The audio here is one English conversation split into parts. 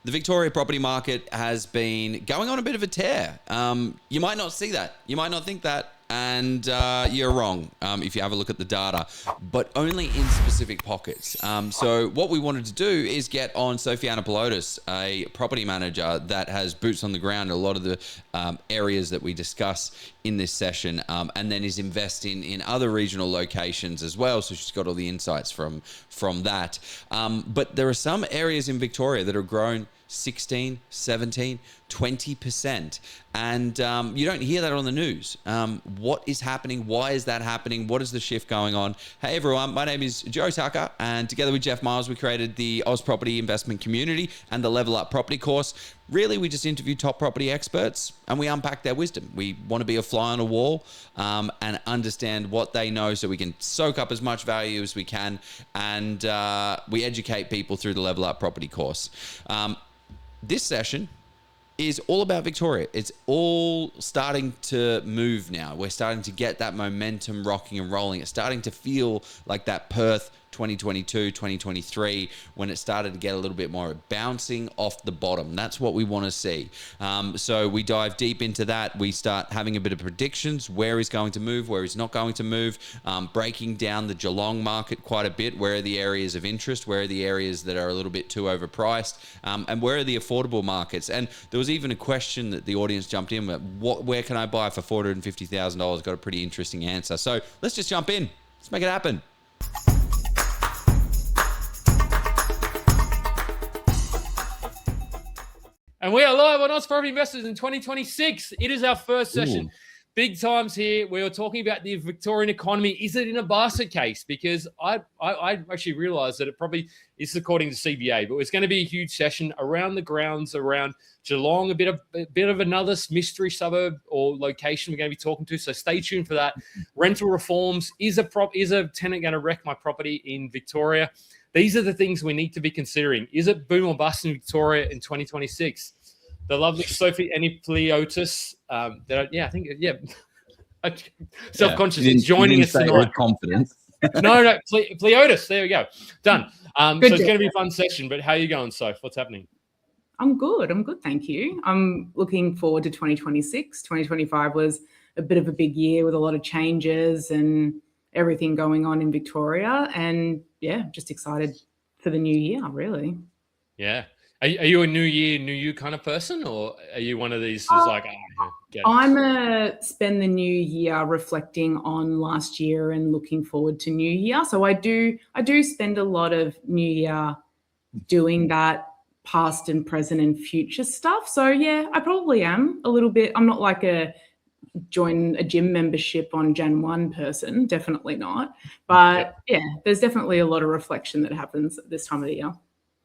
the Victoria property market has been going on a bit of a tear. You might not see that. You might not think that. And you're wrong if you have a look at the data, but only in specific pockets. So what we wanted to do is get on Sophie Anapliotis, a property manager that has boots on the ground in a lot of the areas that we discuss in this session, and then is investing in other regional locations as well. So she's got all the insights from that. But there are some areas in Victoria that are grown 16, 17, 20%. And you don't hear that on the news. What is happening? Why is that happening? What is the shift going on? Hey, everyone. My name is Joe Tucker. And together with Jeff Miles, we created the Oz Property Investment Community and the Level Up Property course. Really, we just interview top property experts and we unpack their wisdom. We want to be a fly on a wall and understand what they know so we can soak up as much value as we can. And we educate people through the Level Up Property course. This session is all about Victoria. It's all starting to move now. We're starting to get that momentum rocking and rolling. It's starting to feel like that Perth 2022, 2023, when it started to get a little bit more bouncing off the bottom. That's what we want to see. So we dive deep into that. We start having a bit of predictions, where he's going to move, where he's not going to move, breaking down the Geelong market quite a bit. Where are the areas of interest? Where are the areas that are a little bit too overpriced? And where are the affordable markets? And there was even a question that the audience jumped in with, where can I buy for $450,000? Got a pretty interesting answer. So let's just jump in. Let's make it happen. And we are live on Oz Property Investors in 2026. It is our first session. Big times here. We are talking about the Victorian economy. Is it in a basket case? Because I actually realised that it probably is according to CBA, but it's going to be a huge session around the grounds around Geelong, a bit of another mystery suburb or location we're going to be talking to. So stay tuned for that. Rental reforms. Is a tenant going to wreck my property in Victoria? These are the things we need to be considering. Is it boom or bust in Victoria in 2026? The lovely Sophie Anapliotis, self-conscious, is joining us tonight. With confidence. No, Pliotis. There we go. Done. So it's going to be a fun session. But how are you going, Soph? What's happening? I'm good. Thank you. I'm looking forward to 2026. 2025 was a bit of a big year with a lot of changes and everything going on in Victoria, and just excited for the new year, really. Yeah. Are you a new year, new you kind of person, or are you one of these who's like, I'm a spend the new year reflecting on last year and looking forward to new year. So I do spend a lot of new year doing that past and present and future stuff. So yeah, I probably am a little bit. I'm not like a join a gym membership on Jan 1 person, definitely not. But yeah, there's definitely a lot of reflection that happens at this time of the year.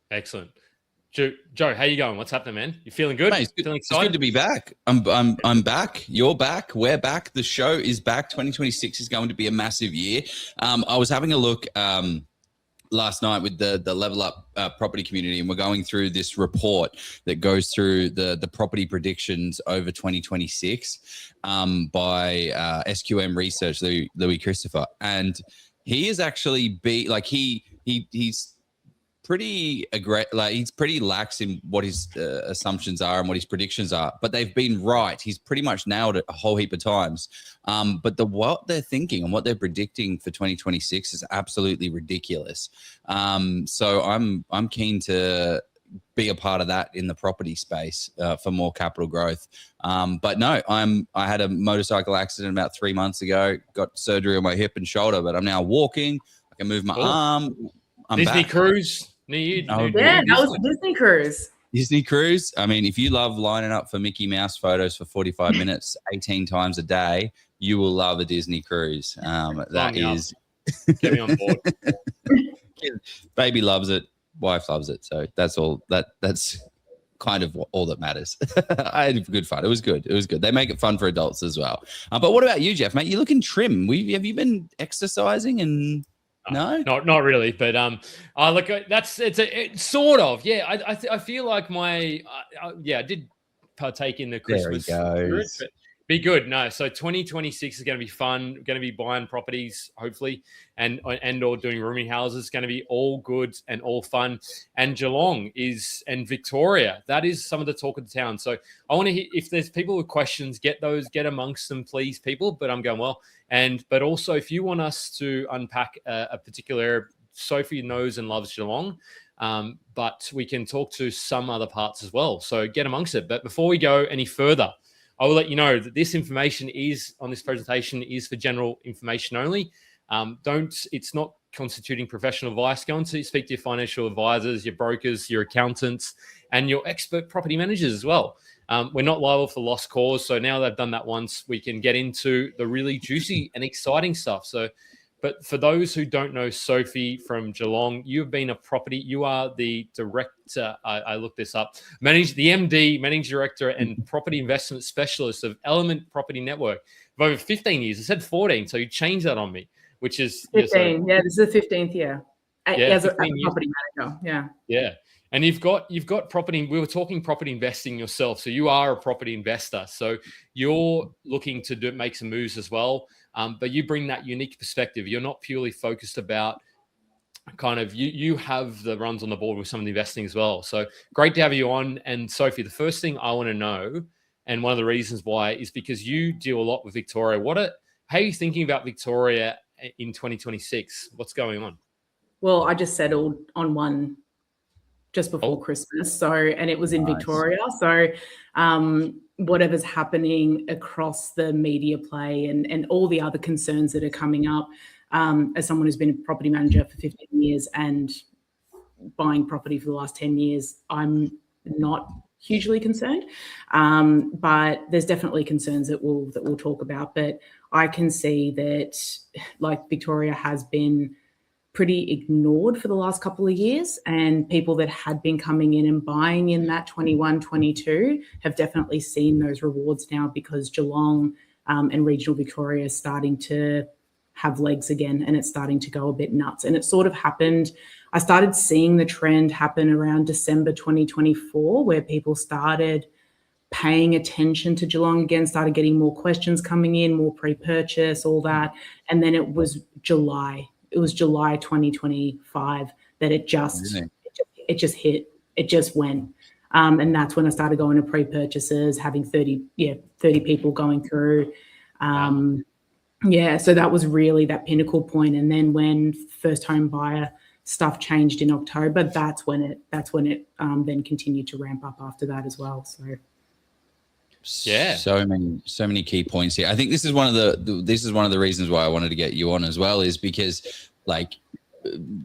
Excellent. Joe, how you going? What's happening, man? You feeling good? Mate, Feeling excited? It's good to be back. I'm back. You're back. We're back. The show is back. 2026 is going to be a massive year. I was having a look last night with the Level Up property community, and we're going through this report that goes through the property predictions over 2026 by SQM Research, Louis Christopher, and he is actually he's pretty he's pretty lax in what his assumptions are and what his predictions are, but they've been right. He's pretty much nailed it a whole heap of times. But what they're thinking and what they're predicting for 2026 is absolutely ridiculous. So I'm keen to be a part of that in the property space for more capital growth. But no, I had a motorcycle accident about 3 months ago, got surgery on my hip and shoulder, but I'm now walking. I can move my arm. I'm Disney back. Cruise. That was Disney Cruise. Disney Cruise. I mean, if you love lining up for Mickey Mouse photos for 45 minutes, 18 times a day, you will love a Disney Cruise. That is. Get me on board. Baby loves it. Wife loves it. So that's all. That's kind of all that matters. I had good fun. It was good. They make it fun for adults as well. But what about you, Jeff, mate? You're looking trim. Have you been exercising and... No, not really, but look, it's sort of, yeah. I feel like I did partake in the Christmas spirit, but Be good. No, so 2026 is going to be fun. We're going to be buying properties, hopefully, and or doing rooming houses. It's going to be all good and all fun. And Geelong and Victoria, that is some of the talk of the town. So I want to hear, if there's people with questions, get amongst them, please, people. But I'm going well. But also, if you want us to unpack a particular area, Sophie knows and loves Geelong. But we can talk to some other parts as well. So get amongst it. But before we go any further, I will let you know that this information on this presentation is for general information only. It's not constituting professional advice. Go and speak to your financial advisors, your brokers, your accountants, and your expert property managers as well. We're not liable for lost cause. So now they've done that once, we can get into the really juicy and exciting stuff. But for those who don't know Sophie from Geelong, you've been you are the director, I looked this up, the MD, managing director and property investment specialist of Element Property Network for over 15 years. I said 14, so you changed that on me, which is 15. Yeah, this is the 15th year. As a property manager. Yeah. Yeah. And you've got property. We were talking property investing yourself. So you are a property investor. So you're looking to make some moves as well. But you bring that unique perspective. You're not purely focused about kind of, you have the runs on the board with some of the investing as well. So great to have you on. And Sophie, the first thing I want to know, and one of the reasons why, is because you deal a lot with Victoria. How are you thinking about Victoria in 2026? What's going on? Well, I just settled on one just before Christmas. And it was in Victoria. So whatever's happening across the media play and all the other concerns that are coming up, as someone who's been a property manager for 15 years and buying property for the last 10 years, I'm not hugely concerned. But there's definitely concerns that we'll talk about. But I can see that, like, Victoria has been pretty ignored for the last couple of years, and people that had been coming in and buying in that 21, 22 have definitely seen those rewards now, because Geelong and regional Victoria is starting to have legs again, and it's starting to go a bit nuts. And it sort of happened, I started seeing the trend happen around December 2024, where people started paying attention to Geelong again, started getting more questions coming in, more pre-purchase, all that. And then it was July 2025 that it just hit, it just went. And that's when I started going to pre-purchases, having 30 people going through. So that was really that pinnacle point. And then when first home buyer stuff changed in October, that's when it then continued to ramp up after that as well. So many key points here. I think this is one of the reasons why I wanted to get you on as well, is because, like,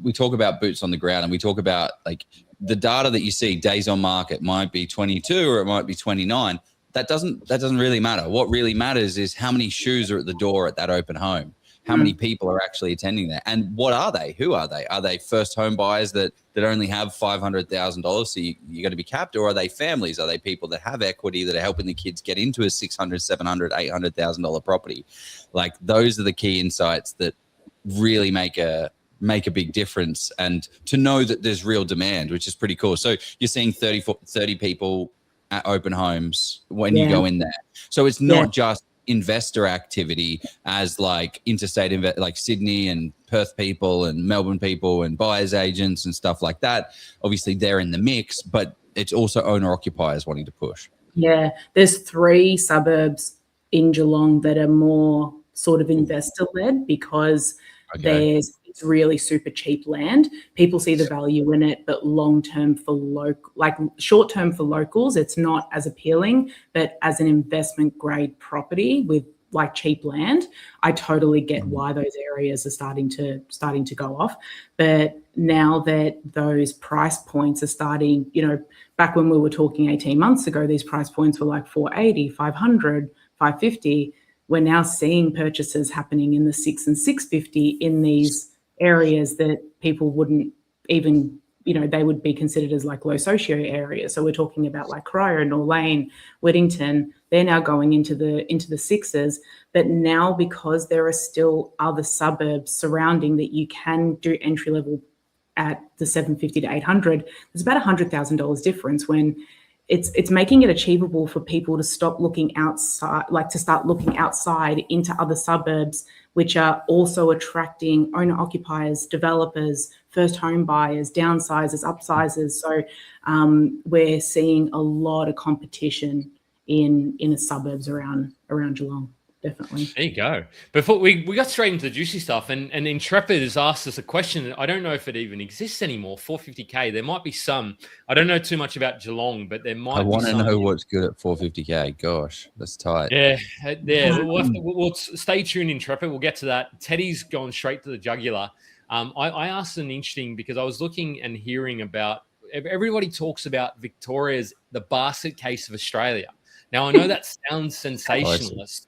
we talk about boots on the ground, and we talk about, like, the data that you see, days on market might be 22 or it might be 29. That doesn't really matter. What really matters is how many shoes are at the door at that open home. How many people are actually attending there, and what are they? Who are they? Are they first home buyers that only have $500,000, so you're going to be capped, or are they families? Are they people that have equity that are helping the kids get into a $600,000, $700,000, $800,000 property? Like, those are the key insights that really make a big difference, and to know that there's real demand, which is pretty cool. So you're seeing 30 people at open homes when you go in there. So it's not just investor activity as, like, interstate like Sydney and Perth people and Melbourne people and buyers agents and stuff like that. Obviously they're in the mix, but it's also owner occupiers wanting to push. Yeah, there's 3 suburbs in Geelong that are more sort of investor led, because it's really super cheap land. People see the value in it, but short term for locals, it's not as appealing. But as an investment grade property with, like, cheap land, I totally get why those areas are starting to go off. But now that those price points are starting, back when we were talking 18 months ago, these price points were like 480, 500, 550. We're now seeing purchases happening in the 6 and 650 in these areas that people wouldn't even, they would be considered as, like, low socio areas. So we're talking about, like, Cryer, North Lane, Whittington. They're now going into the 6s. But now, because there are still other suburbs surrounding that you can do entry level at the 750 to 800, there's about $100,000 difference, when it's making it achievable for people to stop looking outside, like to start looking outside into other suburbs, which are also attracting owner occupiers, developers, first home buyers, downsizers, upsizers. So we're seeing a lot of competition in the suburbs around Geelong. Definitely. There you go. Before we got straight into the juicy stuff, and Intrepid has asked us a question. I don't know if it even exists anymore. 450K. There might be some. I don't know too much about Geelong, but there might. I want be to some. know what's good at 450K. Gosh, that's tight. Yeah. We'll stay tuned, Intrepid. We'll get to that. Teddy's going straight to the jugular. I asked an interesting, because I was looking and hearing about, everybody talks about Victoria's the basket case of Australia. Now I know that sounds sensationalist.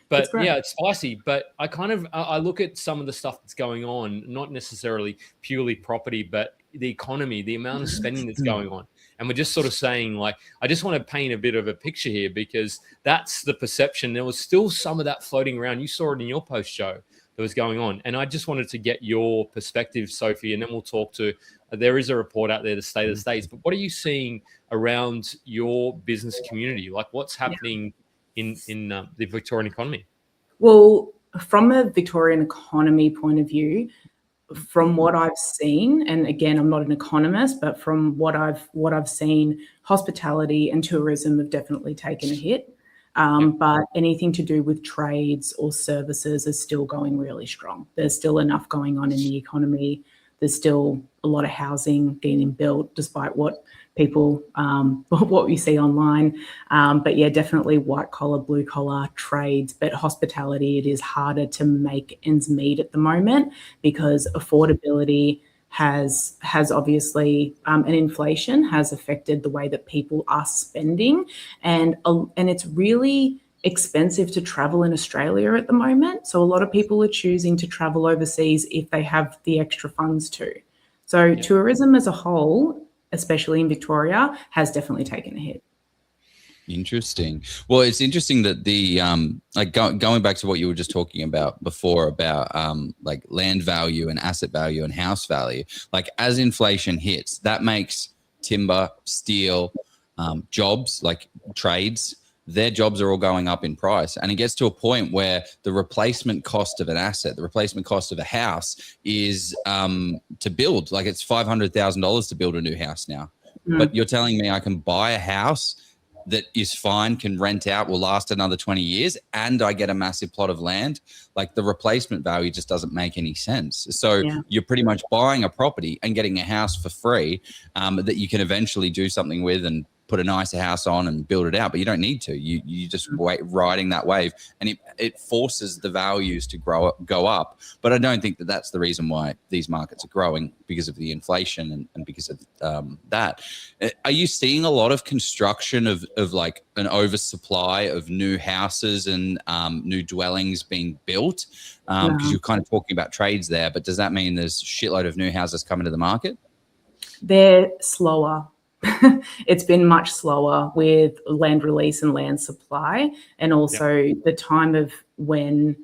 But yeah, it's spicy. But I look at some of the stuff that's going on, not necessarily purely property, but the economy, the amount of spending that's going on. And we're just sort of saying, like, I just want to paint a bit of a picture here, because that's the perception. There was still some of that floating around. You saw it in your post, Joe, that was going on. And I just wanted to get your perspective, Sophie, and then we'll talk to, there is a report out there, the State of the States. But what are you seeing around your business community? Like, what's happening in the Victorian economy? Well, from a Victorian economy point of view, from what I've seen, and again, I'm not an economist, but from what I've seen, hospitality and tourism have definitely taken a hit. But anything to do with trades or services is still going really strong. There's still enough going on in the economy. There's still a lot of housing getting built, despite what people, what we see online. But yeah, definitely white collar, blue collar trades, but hospitality, it is harder to make ends meet at the moment, because affordability has obviously, and inflation has affected the way that people are spending. And it's really expensive to travel in Australia at the moment. So a lot of people are choosing to travel overseas if they have the extra funds too. So tourism as a whole, especially in Victoria, has definitely taken a hit. Interesting. Well, it's interesting that the like going back to what you were just talking about before about like land value and asset value and house value. Like, as inflation hits, that makes timber, steel, jobs, like trades, their jobs are all going up in price. And it gets to a point where the replacement cost of an asset, the replacement cost of a house is to build, like it's $500,000 to build a new house now. But you're telling me I can buy a house that is fine, can rent out, will last another 20 years, and I get a massive plot of land? Like, the replacement value just doesn't make any sense. So you're pretty much buying a property and getting a house for free that you can eventually do something with and put a nicer house on and build it out, but you don't need to. You just riding that wave, and it forces the values to go up. But I don't think that that's the reason why these markets are growing, because of the inflation and because of that. Are you seeing a lot of construction of like an oversupply of new houses and new dwellings being built? Because you're kind of talking about trades there, but does that mean there's a shitload of new houses coming to the market? They're slower. It's been much slower with land release and land supply, and also the time of when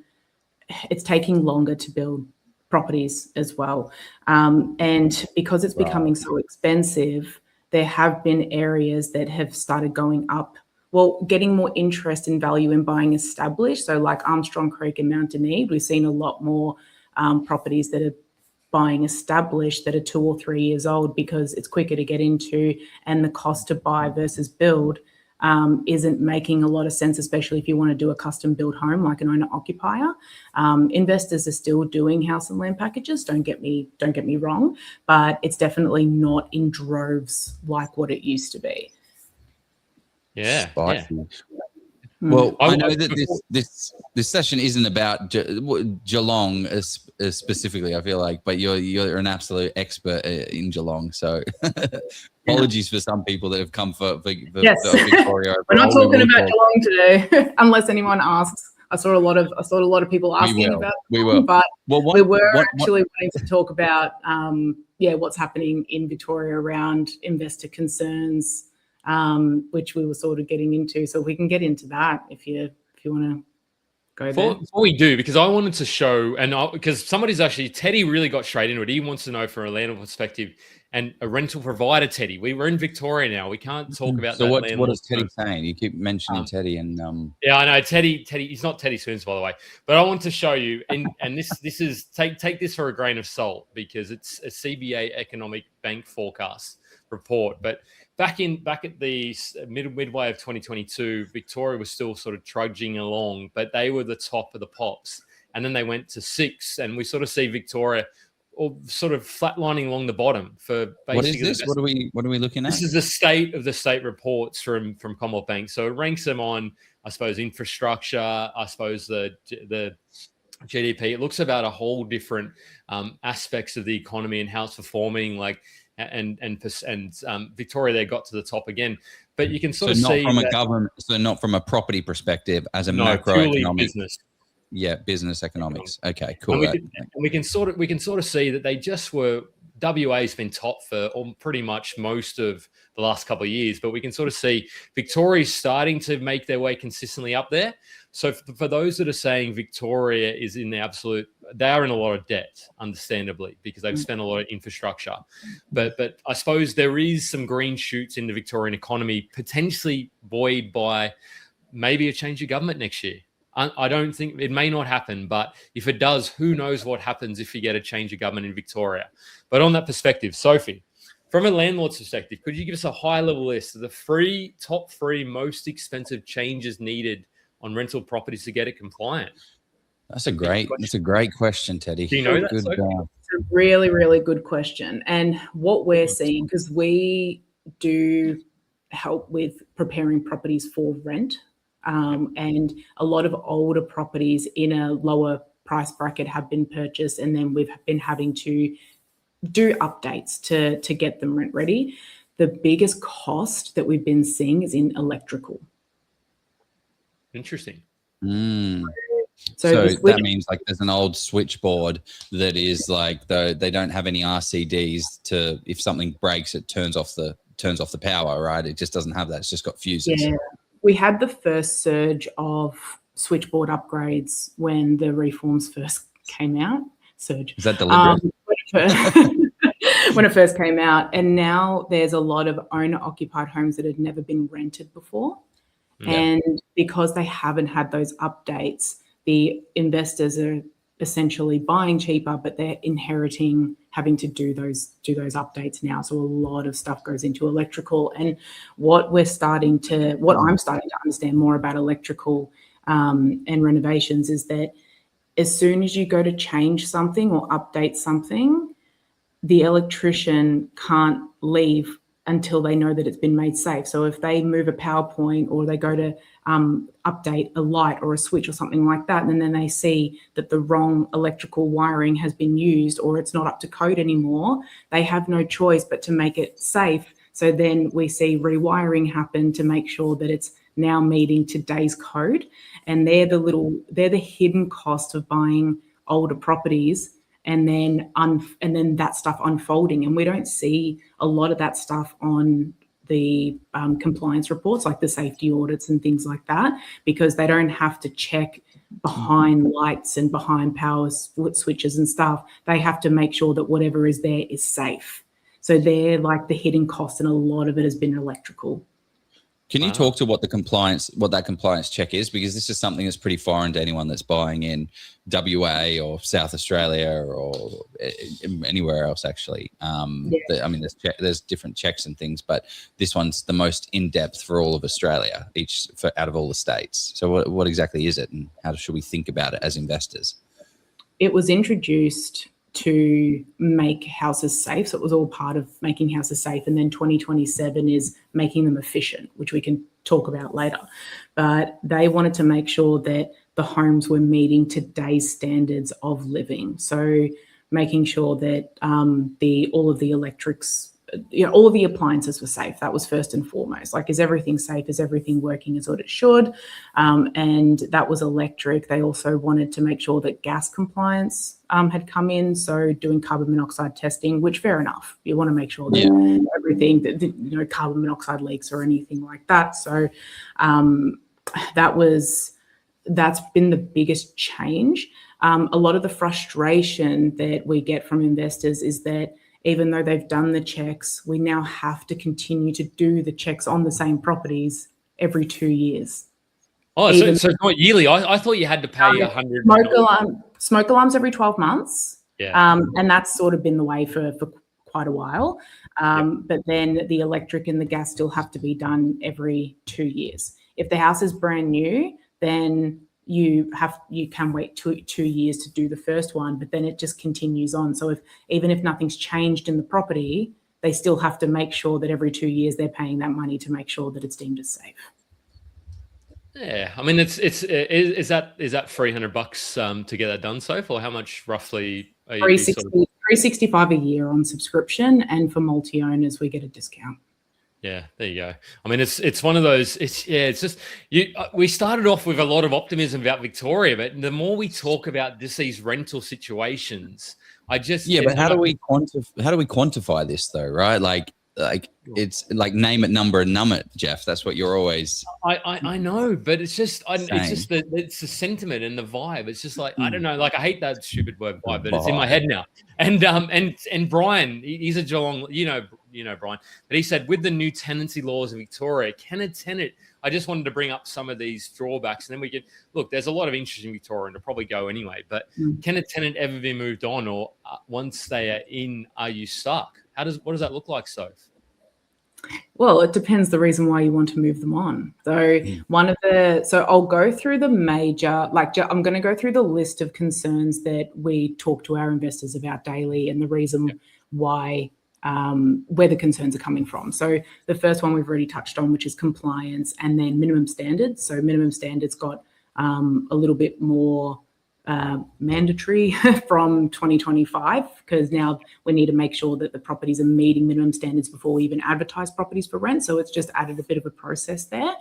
it's taking longer to build properties as well. And because it's becoming so expensive, there have been areas that have started going up, well, getting more interest in value in buying established. So like Armstrong Creek and Mount Denise, we've seen a lot more properties that are buying established that are 2 or 3 years old, because it's quicker to get into, and the cost to buy versus build isn't making a lot of sense, especially if you want to do a custom build home like an owner occupier. Investors are still doing house and land packages, don't get me wrong, but it's definitely not in droves like what it used to be. Spicy. Well, I know that this session isn't about Geelong specifically, I feel like, but you're an absolute expert in Geelong. So apologies for some people that have come for Victoria. We're not talking about Geelong today, unless anyone asks. I saw a lot of people asking about it, but we were actually wanting to talk about what's happening in Victoria around investor concerns, which we were sort of getting into. So we can get into that if you want to go there. Before we do, because I wanted to show, because somebody's actually, Teddy really got straight into it. He wants to know from a landlord perspective and a rental provider, Teddy. We're in Victoria now. We can't talk about so that. what is Teddy saying? You keep mentioning Teddy and yeah, I know Teddy. He's not Teddy Swims, by the way. But I want to show you, and this is take this for a grain of salt because it's a CBA Economic Bank forecast report. But back at the midway of 2022, Victoria was still sort of trudging along, but they were the top of the pops, and then they went to 6, and we sort of see Victoria or sort of flatlining along the bottom for basically. What is this? What are we looking at? This is the state of the state reports from Commonwealth Bank. So it ranks them on, I suppose, infrastructure, I suppose the GDP. It looks about a whole different aspects of the economy and how it's performing, like and Victoria, they got to the top again. But you can sort of see from a government, so not from a property perspective, as a macroeconomic business. Yeah, business economics. Okay, cool. And we can sort of see that they just were. WA's been top for pretty much most of the last couple of years, but we can sort of see Victoria's starting to make their way consistently up there. So for those that are saying Victoria is in the absolute, they are in a lot of debt, understandably, because they've spent a lot of infrastructure. But I suppose there is some green shoots in the Victorian economy, potentially buoyed by maybe a change of government next year. I don't think it may not happen, but if it does, who knows what happens if you get a change of government in Victoria. But on that perspective, Sophie, from a landlord's perspective, could you give us a high-level list of the top three most expensive changes needed on rental properties to get it compliant? That's a great question, Teddy. Do you know that? It's a really, really good question. And what we're seeing, because we do help with preparing properties for rent, and a lot of older properties in a lower price bracket have been purchased, and then we've been having to do updates to get them rent ready. The biggest cost that we've been seeing is in electrical. Interesting. So that means like there's an old switchboard that is like they don't have any RCDs to, if something breaks, it turns off the power, right? It just doesn't have that. It's just got fuses. Yeah. We had the first surge of switchboard upgrades when the reforms first came out. Surge. Is that deliberate? When it first came out. And now there's a lot of owner-occupied homes that had never been rented before. Yeah. And because they haven't had those updates, the investors are essentially buying cheaper, but they're inheriting having to do those updates now. So a lot of stuff goes into electrical. And what I'm starting to understand more about electrical and renovations is that as soon as you go to change something or update something, the electrician can't leave until they know that it's been made safe. So if they move a PowerPoint or they go to update a light or a switch or something like that, and then they see that the wrong electrical wiring has been used or it's not up to code anymore, they have no choice but to make it safe. So then we see rewiring happen to make sure that it's now meeting today's code. And they're the hidden cost of buying older properties and then that stuff unfolding. And we don't see a lot of that stuff on the compliance reports, like the safety audits and things like that, because they don't have to check behind lights and behind power switches and stuff. They have to make sure that whatever is there is safe. So they're like the hidden costs, and a lot of it has been electrical. Can you talk to what that compliance check is? Because this is something that's pretty foreign to anyone that's buying in WA or South Australia or anywhere else, actually. There's different checks and things, but this one's the most in-depth for all of Australia, out of all the states. So what exactly is it, and how should we think about it as investors? It was introduced to make houses safe. So it was all part of making houses safe. And then 2027 is making them efficient, which we can talk about later. But they wanted to make sure that the homes were meeting today's standards of living. So making sure that all of the electrics, all of the appliances were safe. That was first and foremost. Like, is everything safe? Is everything working as what it should? And that was electric. They also wanted to make sure that gas compliance had come in. So doing carbon monoxide testing, which fair enough. You want to make sure that everything, that carbon monoxide leaks or anything like that. So that was that's been the biggest change. A lot of the frustration that we get from investors is that even though they've done the checks, we now have to continue to do the checks on the same properties every 2 years. Oh, so it's not yearly. I thought you had to pay 100. Smoke alarms every 12 months. Yeah. And that's sort of been the way for quite a while. But then the electric and the gas still have to be done every 2 years. If the house is brand new, then you can wait two years to do the first one, but then it just continues on. So even if nothing's changed in the property, they still have to make sure that every 2 years they're paying that money to make sure that it's deemed as safe. Yeah, I mean, is that $300 to get that done, Soph, or how much roughly? Are you $365 a year on subscription, and for multi-owners we get a discount. Yeah, there you go. I mean, it's one of those. It's just we started off with a lot of optimism about Victoria, but the more we talk about these rental situations, but how do we quantify this though, right? Like it's like name it, number and numb it, Jeff. That's what you're always. I know, but it's just it's the sentiment and the vibe. It's just like I don't know. Like I hate that stupid word vibe, but it's in my head now. And Brian, he's a Geelong, you know Brian, but he said with the new tenancy laws in Victoria, can a tenant? I just wanted to bring up some of these drawbacks, and then we could look. There's a lot of interest in Victoria, and it'll probably go anyway. But can a tenant ever be moved on, or once they are in, are you stuck? What does that look like, Soph? Well, it depends the reason why you want to move them on. So I'll go through the major, I'm going to go through the list of concerns that we talk to our investors about daily and the reason why, where the concerns are coming from. So the first one we've already touched on, which is compliance, and then minimum standards. So minimum standards got a little bit more mandatory from 2025, because now we need to make sure that the properties are meeting minimum standards before we even advertise properties for rent. So it's just added a bit of a process there.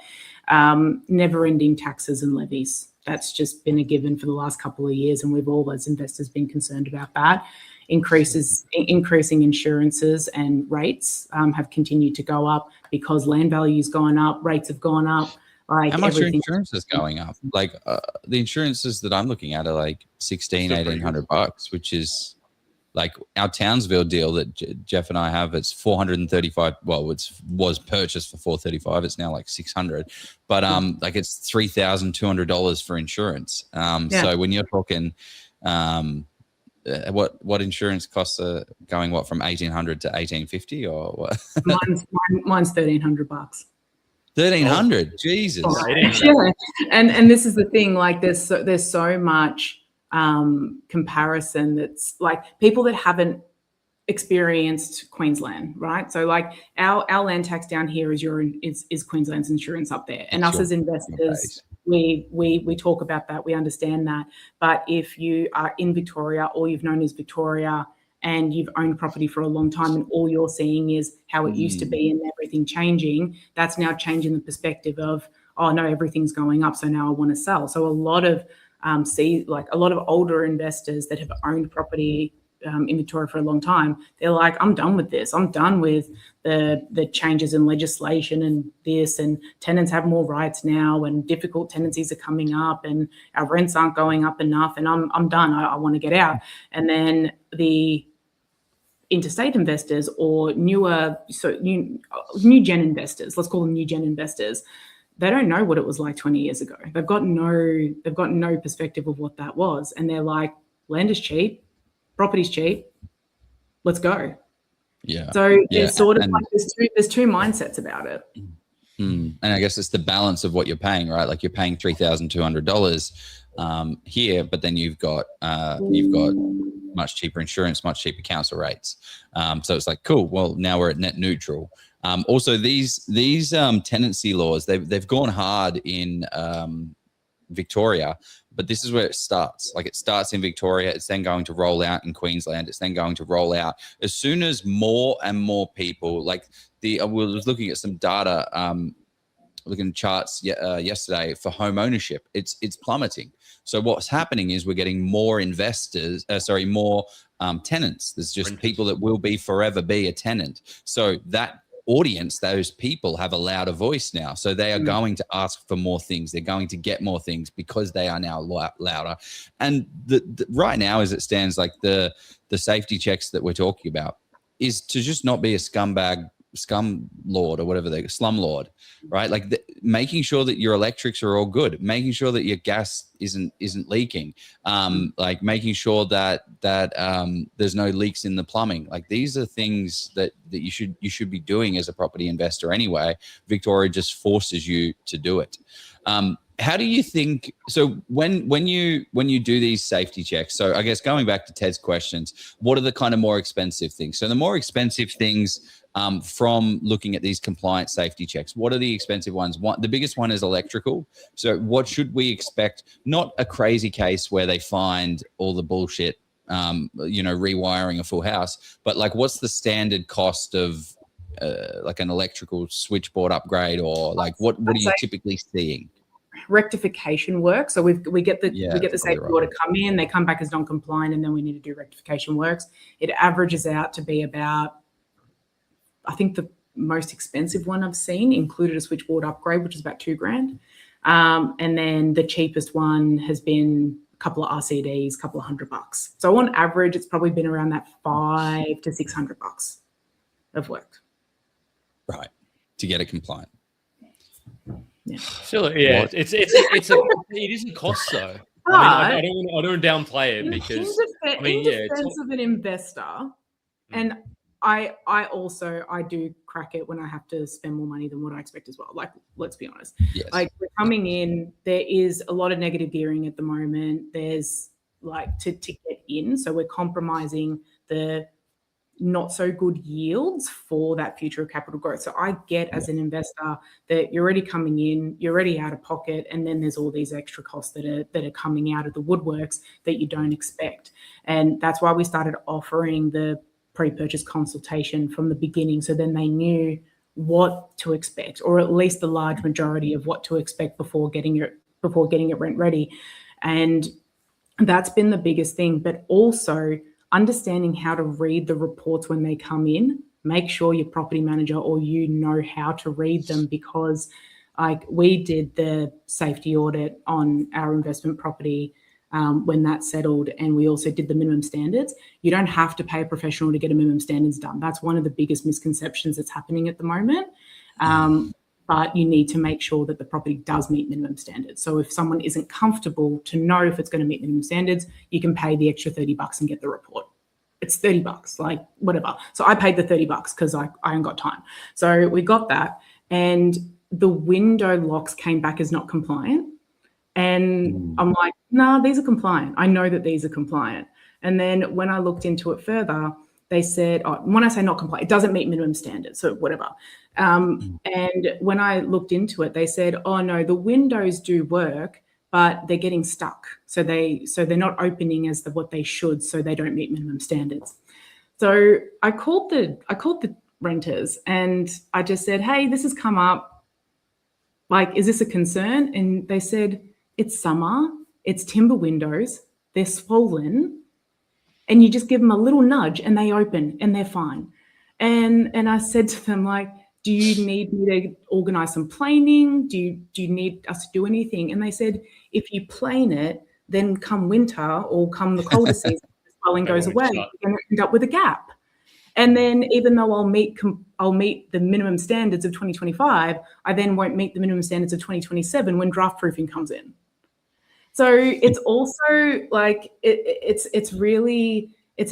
Never-ending taxes and levies. That's just been a given for the last couple of years, and we've all as investors been concerned about that. Increasing insurances and rates have continued to go up because land value's gone up, rates have gone up. Like how much your insurance is going up? Like the insurances that I'm looking at are like $1,800, which is like our Townsville deal that Jeff and I have. It's $435. Well, was purchased for $435. It's now like $600, but like it's $3,200 for insurance. So when you're talking, what insurance costs are going from $1,800 to $1,850 or what? mine's $1,300. 1,300, Jesus. Yeah, and this is the thing. Like, there's so much comparison. That's like people that haven't experienced Queensland, right? So like our land tax down here is Queensland's insurance up there, and us as investors, we talk about that. We understand that. But if you are in Victoria, all you've known is Victoria, and you've owned property for a long time and all you're seeing is how it used to be and everything changing, that's now changing the perspective of, oh no, everything's going up, so now I want to sell. So a lot of older investors that have owned property in Victoria for a long time, they're like, I'm done with this. I'm done with the changes in legislation and this, and tenants have more rights now, and difficult tenancies are coming up, and our rents aren't going up enough, and I'm done. I want to get out. And then the interstate investors or new gen investors, let's call them new gen investors, they don't know what it was like 20 years ago. They've got no perspective of what that was, and they're like, land is cheap, property's cheap, let's go. Yeah. So it's sort of like there's two mindsets about it. And I guess it's the balance of what you're paying, right? Like you're paying $3,200 here, but then you've got much cheaper insurance, much cheaper council rates. So it's like, cool. Well, now we're at net neutral. Also, these tenancy laws, they've gone hard in Victoria, but this is where it starts. Like it starts in Victoria, it's then going to roll out in Queensland, it's then going to roll out as soon as more and more people, like I was looking at some data, looking at charts yesterday for home ownership, it's plummeting. So what's happening is we're getting more more tenants. There's just people that will forever be a tenant. So that audience, those people have a louder voice now. So they are going to ask for more things. They're going to get more things because they are now louder. And right now, as it stands, like the safety checks that we're talking about is to just not be a scum lord or whatever slum lord, right? Like making sure that your electrics are all good, making sure that your gas isn't leaking, like making sure that there's no leaks in the plumbing. Like these are things that you should be doing as a property investor anyway. Victoria just forces you to do it. How do you think? So when you do these safety checks, so I guess going back to Ted's questions, what are the kind of more expensive things? So the more expensive things from looking at these compliance safety checks, what are the expensive ones? The biggest one is electrical. So what should we expect? Not a crazy case where they find all the bullshit, rewiring a full house, but like what's the standard cost of like an electrical switchboard upgrade, or like what are you typically seeing? Rectification work. So we get the safety order come in, they come back as non-compliant, and then we need to do rectification works. It averages out to be about, I think the most expensive one I've seen included a switchboard upgrade, which is about $2,000. And then the cheapest one has been a couple of RCDs, a couple of $100. So on average, it's probably been around that $500 to $600 of work. Right. To get it compliant. Yeah. Sure. Yeah. It is a cost though. I don't downplay it because in defense of an investor, and I do crack it when I have to spend more money than what I expect as well. Like, let's be honest. Yes. Like we're coming in, there is a lot of negative gearing at the moment. There's like to get in, so we're compromising the not so good yields for that future of capital growth. So I get as an investor that you're already coming in, you're already out of pocket, and then there's all these extra costs that are coming out of the woodworks that you don't expect. And that's why we started offering the pre-purchase consultation from the beginning, so then they knew what to expect, or at least the large majority of what to expect before getting it rent ready. And that's been the biggest thing. But also understanding how to read the reports when they come in. Make sure your property manager or you know how to read them, because like we did the safety audit on our investment property when that settled, and we also did the minimum standards. You don't have to pay a professional to get a minimum standards done. That's one of the biggest misconceptions that's happening at the moment. But you need to make sure that the property does meet minimum standards. So if someone isn't comfortable to know if it's going to meet minimum standards, you can pay the extra $30 and get the report. It's $30, like whatever. So I paid the $30 because I ain't got time. So we got that, and the window locks came back as not compliant. And I'm like, nah, these are compliant. I know that these are compliant. And then when I looked into it further, they said, when I say not compliant, it doesn't meet minimum standards, so whatever. And when I looked into it, they said, oh no, the windows do work, but they're getting stuck. So they're not opening as what they should, so they don't meet minimum standards. So I called the renters and I just said, hey, this has come up. Like, is this a concern? And they said, it's summer, it's timber windows, they're swollen, and you just give them a little nudge and they open and they're fine. And I said to them, like, do you need me to organise some planing? Do you need us to do anything? And they said, if you plane it, then come winter or come the colder season, the swelling goes away, you're going to end up with a gap. And then even though I'll meet the minimum standards of 2025, I then won't meet the minimum standards of 2027 when draft proofing comes in. So it's also like it's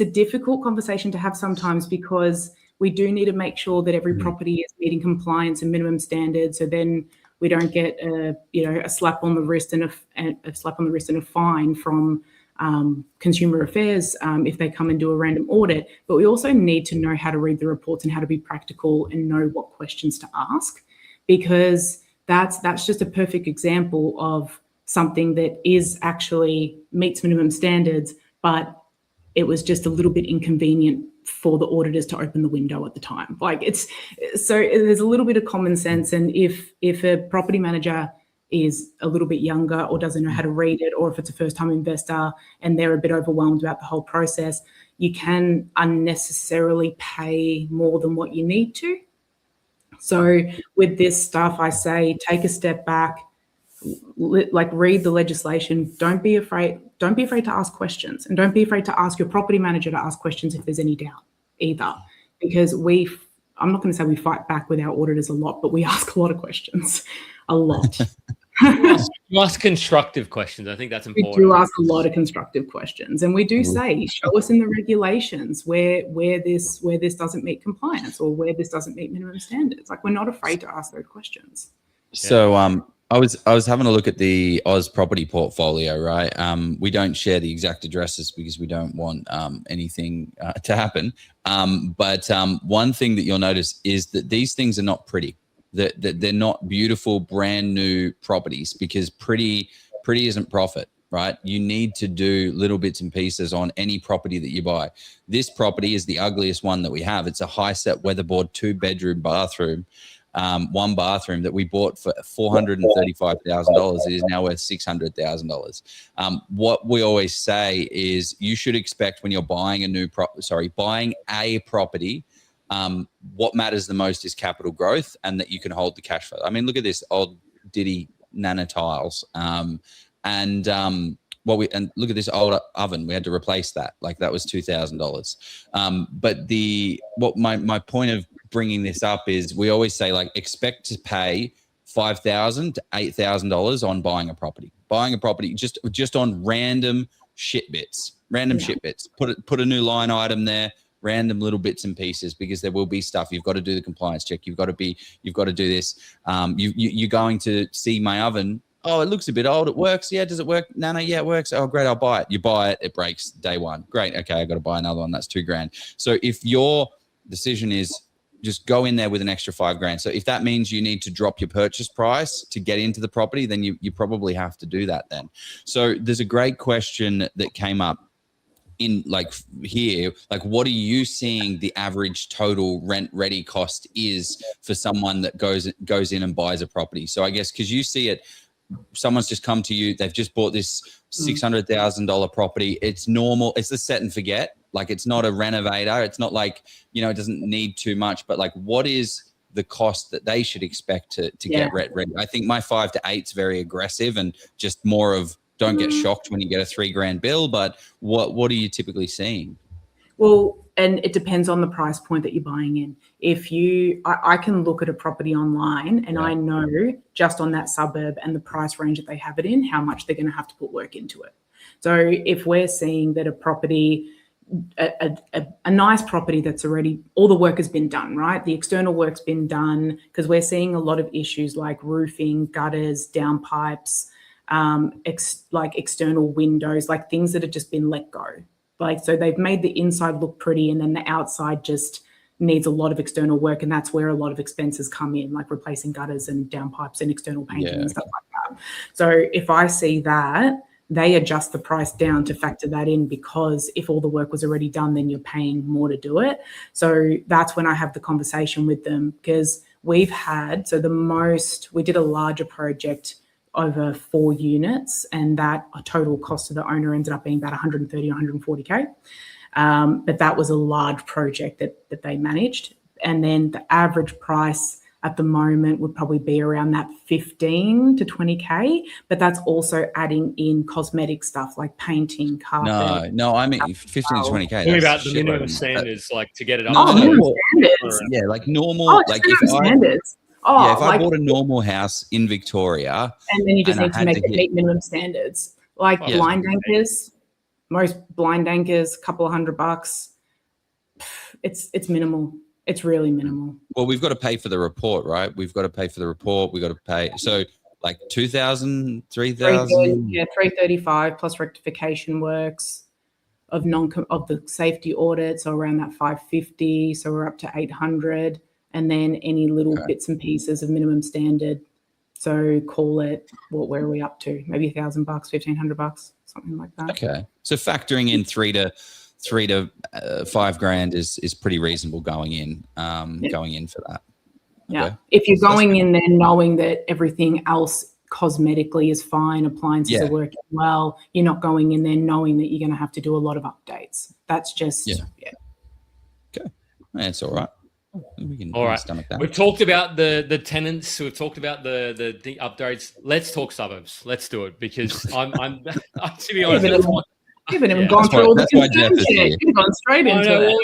a difficult conversation to have sometimes, because we do need to make sure that every property is meeting compliance and minimum standards. So then we don't get a slap on the wrist and a fine from Consumer Affairs if they come and do a random audit. But we also need to know how to read the reports and how to be practical and know what questions to ask, because that's just a perfect example of something that is actually meets minimum standards, but it was just a little bit inconvenient for the auditors to open the window at the time. Like so there's a little bit of common sense. And if a property manager is a little bit younger or doesn't know how to read it, or if it's a first time investor and they're a bit overwhelmed about the whole process, you can unnecessarily pay more than what you need to. So with this stuff, I say take a step back, like read the legislation. Don't be afraid to ask questions, and don't be afraid to ask your property manager to ask questions if there's any doubt either, because I'm not going to say we fight back with our auditors a lot, but we ask a lot of questions, a lot. You ask constructive questions. I think that's important. We do ask a lot of constructive questions, and we do say, show us in the regulations where this doesn't meet compliance or where this doesn't meet minimum standards. Like, we're not afraid to ask those questions. So I was having a look at the Oz property portfolio, right? We don't share the exact addresses because we don't want anything to happen. But one thing that you'll notice is that these things are not pretty. That they're not beautiful, brand new properties, because pretty isn't profit, right? You need to do little bits and pieces on any property that you buy. This property is the ugliest one that we have. It's a high set weatherboard 2-bedroom bathroom, 1 bathroom that we bought for $435,000. It is now worth $600,000. What we always say is you should expect when you're buying buying a property, what matters the most is capital growth and that you can hold the cash flow. I mean, look at this old Diddy Nana tiles. And look at this old oven. We had to replace that. Like, that was $2,000. But my point of bringing this up is we always say, like, expect to pay $5,000 to $8,000 on buying a property. Buying a property just on random shit bits. Put a new line item there. Random little bits and pieces, because there will be stuff. You've got to do the compliance check. You've got to do this. You're going to see my oven. Oh, it looks a bit old. It works. Yeah. Does it work? No. Yeah, it works. Oh, great. I'll buy it. You buy it. It breaks day one. Great. Okay. I got to buy another one. That's $2,000. So if your decision is just go in there with an extra $5,000. So if that means you need to drop your purchase price to get into the property, then you probably have to do that then. So there's a great question that came up in here, what are you seeing the average total rent ready cost is for someone that goes in and buys a property? So I guess, because you see it, someone's just come to you, they've just bought this $600,000 property. It's normal. It's the set and forget. Like, it's not a renovator. It's not like, it doesn't need too much, but like, what is the cost that they should expect to get rent ready? I think my 5 to 8 is very aggressive and just more of, don't get shocked when you get a $3,000 bill, but what are you typically seeing? Well, and it depends on the price point that you're buying in. I can look at a property online and I know just on that suburb and the price range that they have it in, how much they're going to have to put work into it. So if we're seeing that a property, a nice property that's already, all the work has been done, right? The external work's been done, because we're seeing a lot of issues like roofing, gutters, downpipes, like external windows, like things that have just been let go. Like, so they've made the inside look pretty and then the outside just needs a lot of external work. And that's where a lot of expenses come in, like replacing gutters and downpipes and external painting and stuff like that. So if I see that, they adjust the price down to factor that in, because if all the work was already done, then you're paying more to do it. So that's when I have the conversation with them, because we did a larger project over 4 units, and that total cost to the owner ended up being about 130 or 140K. But that was a large project that they managed. And then the average price at the moment would probably be around that 15 to 20K, but that's also adding in cosmetic stuff like painting, carpet. No, I mean 15 to 20K. Talking about the minimum standards, like to get it up. Minimum standards. Yeah, like normal. Like standards. if I bought a normal house in Victoria, and then you just need to make it meet minimum standards, like blind anchors. Most blind anchors, a couple of $100. It's minimal. It's really minimal. Well, we've got to pay for the report, right? We've got to pay for the report. We've got to pay. So like 2,000, 3,000. Yeah, 335 plus rectification works of the safety audit. So around that 550. So we're up to 800. And then any little bits and pieces of minimum standard. So call it, where are we up to? Maybe $1,000, $1,500, something like that. Okay. So factoring in $3,000 to $5,000 is pretty reasonable going in for that. Yeah. Okay. If you're going in there knowing that everything else cosmetically is fine, appliances are working well, you're not going in there knowing that you're going to have to do a lot of updates. That's just, Okay. That's all right. All right. Stomach that. We've talked about the tenants. We've talked about the upgrades. Let's talk suburbs. Let's do it because I'm to be honest. You haven't even gone through all the concerns yet. You've gone straight into it.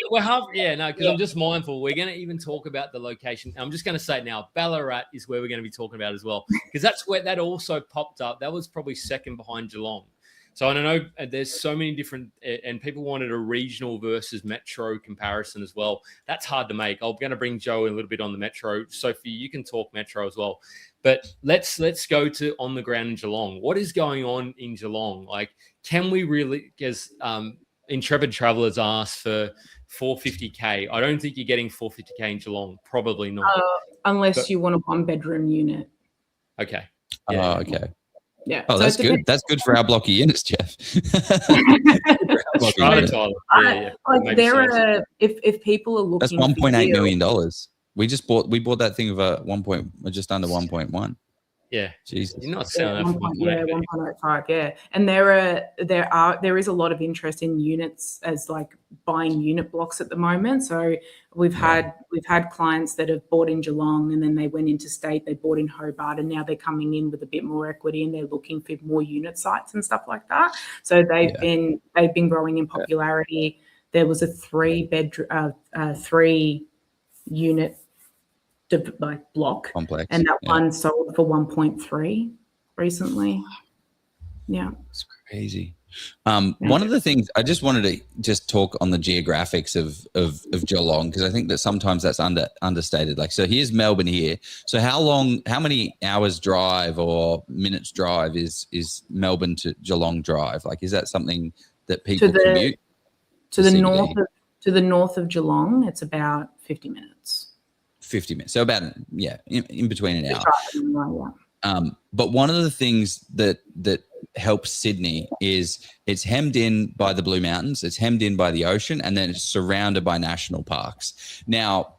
Because I'm just mindful. We're going to even talk about the location. I'm just going to say it now. Ballarat is where we're going to be talking about as well, because that's where that also popped up. That was probably second behind Geelong. So I don't know. There's so many different, and people wanted a regional versus metro comparison as well. That's hard to make. I'm going to bring Joe a little bit on the metro. Sophie, you can talk metro as well. But let's go to on the ground in Geelong. What is going on in Geelong? Like, can we really? Because Intrepid Travellers asked for 450K. I don't think you're getting 450K in Geelong. Probably not. Unless you want a 1-bedroom unit. Okay. Yeah. Okay. Yeah. Oh, that's good. That's good for our blocky units, Jeff. If people are looking, that's $1.8 million. We bought that thing of just under 1.1. Yeah, Jesus. You're not selling that for 1.85. Yeah, and there is a lot of interest in units as like buying unit blocks at the moment. So we've had clients that have bought in Geelong and then they went into state, they bought in Hobart, and now they're coming in with a bit more equity and they're looking for more unit sites and stuff like that. So they've been growing in popularity. There was a 3-unit block complex, and that one sold for 1.3 recently. Yeah, it's crazy. One of the things I just wanted to talk on the geographics of Geelong, because I think that sometimes that's understated. Like, so here's Melbourne here. So how many hours drive or minutes drive is Melbourne to Geelong drive? Like, is that something that people commute to the north of Geelong? It's about 50 minutes. 50 minutes. So about, in between an hour. But one of the things that helps Sydney is it's hemmed in by the Blue Mountains, it's hemmed in by the ocean, and then it's surrounded by national parks. Now,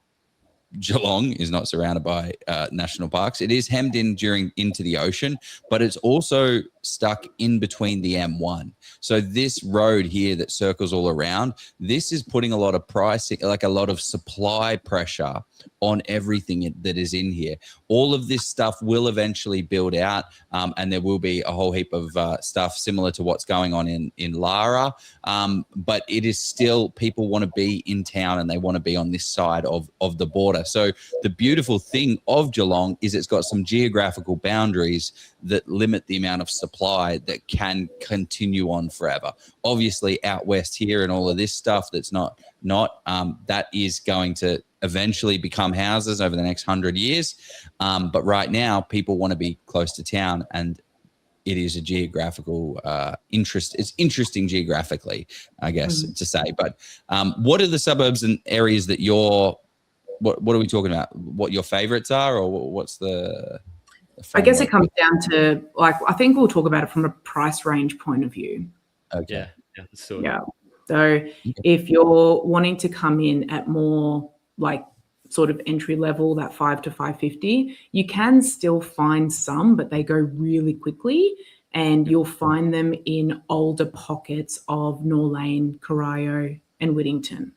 Geelong is not surrounded by national parks. It is hemmed in into the ocean, but it's also stuck in between the M1. So this road here that circles all around, this is putting a lot of pricing, like a lot of supply pressure on everything that is in here. All of this stuff will eventually build out, and there will be a whole heap of stuff similar to what's going on in Lara. But it is still, people want to be in town and they want to be on this side of the border. So the beautiful thing of Geelong is it's got some geographical boundaries that limit the amount of supply that can continue on forever. Obviously, out west here and all of this stuff that's not that is going to eventually become houses over the next 100 years. But right now, people want to be close to town, and it is a geographical interest. It's interesting geographically, I guess, to say. But what are the suburbs and areas that what are we talking about? What your favorites are, or what's the I guess it comes down to, like, I think we'll talk about it from a price range point of view. Okay. Yeah. So if you're wanting to come in at more like sort of entry level, that 5 to 550, you can still find some, but they go really quickly, and you'll find them in older pockets of Norlane, Corio, and Whittington.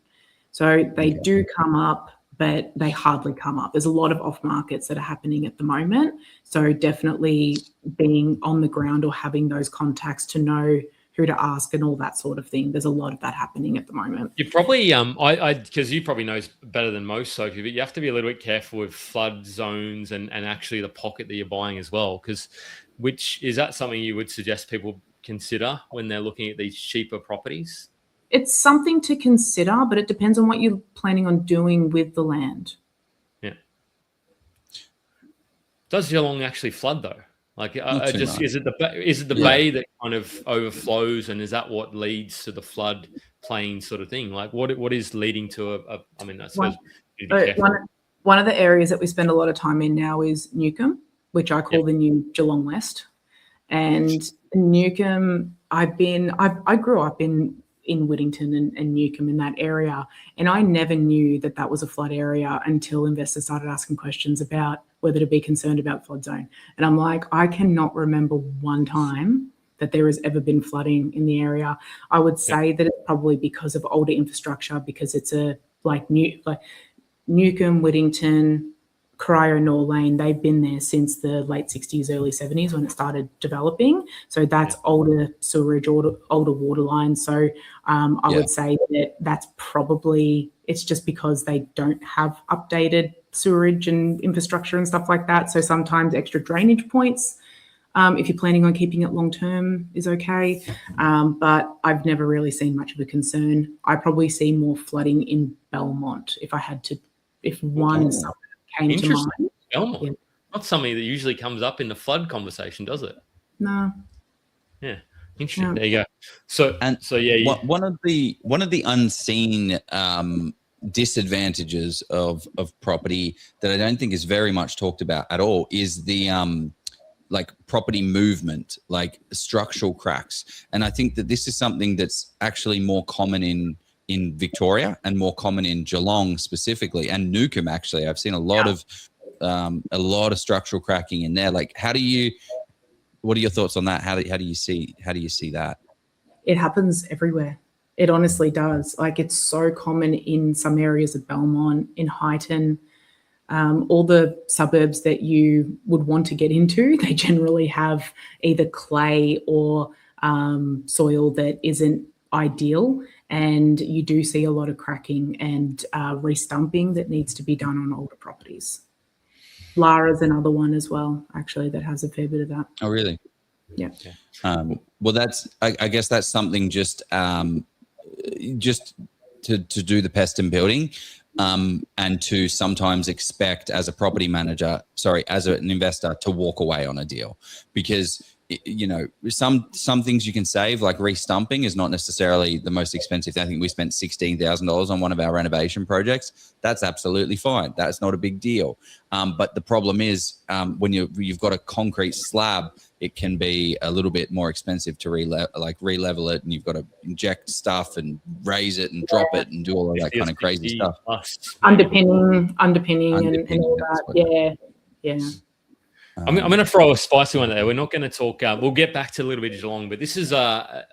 So they do come up, but they hardly come up. There's a lot of off markets that are happening at the moment. So definitely being on the ground or having those contacts to know who to ask and all that sort of thing. There's a lot of that happening at the moment. You probably, because you probably know better than most, Sophie, but you have to be a little bit careful with flood zones and actually the pocket that you're buying as well. Because is that something you would suggest people consider when they're looking at these cheaper properties? It's something to consider, but it depends on what you're planning on doing with the land. Yeah. Does Geelong actually flood though? Like, is it the bay that kind of overflows, and is that what leads to the flood plain sort of thing? Like, what is leading to I suppose one of the areas that we spend a lot of time in now is Newcombe, which I call the new Geelong West. And Newcombe, I grew up in Whittington and Newcombe, in that area, and I never knew that was a flood area until investors started asking questions about whether to be concerned about flood zone. And I'm like, I cannot remember one time that there has ever been flooding in the area. I would say that it's probably because of older infrastructure, because it's Newcombe, Whittington, Corio, Norlane, they've been there since the late 60s, early 70s when it started developing. So that's older sewerage, older water lines. So I would say that that's probably, it's just because they don't have updated sewerage and infrastructure and stuff like that. So sometimes extra drainage points, if you're planning on keeping it long term, is okay. But I've never really seen much of a concern. I probably see more flooding in Belmont if one suburb came to mind. Belmont, not something that usually comes up in the flood conversation, does it? No. Yeah, interesting. No. There you go. One of the unseen disadvantages of property that I don't think is very much talked about at all is the like property movement, like structural cracks. And I think that this is something that's actually more common in Victoria and more common in Geelong specifically, and Newcombe actually. I've seen a lot of structural cracking in there. Like, what are your thoughts on that? How do you see that? It happens everywhere. It honestly does. Like, it's so common in some areas of Belmont, in Highton, all the suburbs that you would want to get into, they generally have either clay or soil that isn't ideal. And you do see a lot of cracking and restumping that needs to be done on older properties. Lara's another one as well, actually, that has a fair bit of that. Oh, really? Yeah. Well, I guess that's something just to do the pest and building, and to sometimes expect as a property manager, as an investor, to walk away on a deal, because some things you can save, like restumping is not necessarily the most expensive. I think we spent $16,000 on one of our renovation projects. That's absolutely fine. That's not a big deal. But the problem is when you've got a concrete slab, it can be a little bit more expensive to re-level it, and you've got to inject stuff and raise it and drop it and do all of that kind of crazy stuff. Underpinning and all that. Yeah. I'm going to throw a spicy one there. We're not going to talk. We'll get back to a little bit of Geelong, but this is a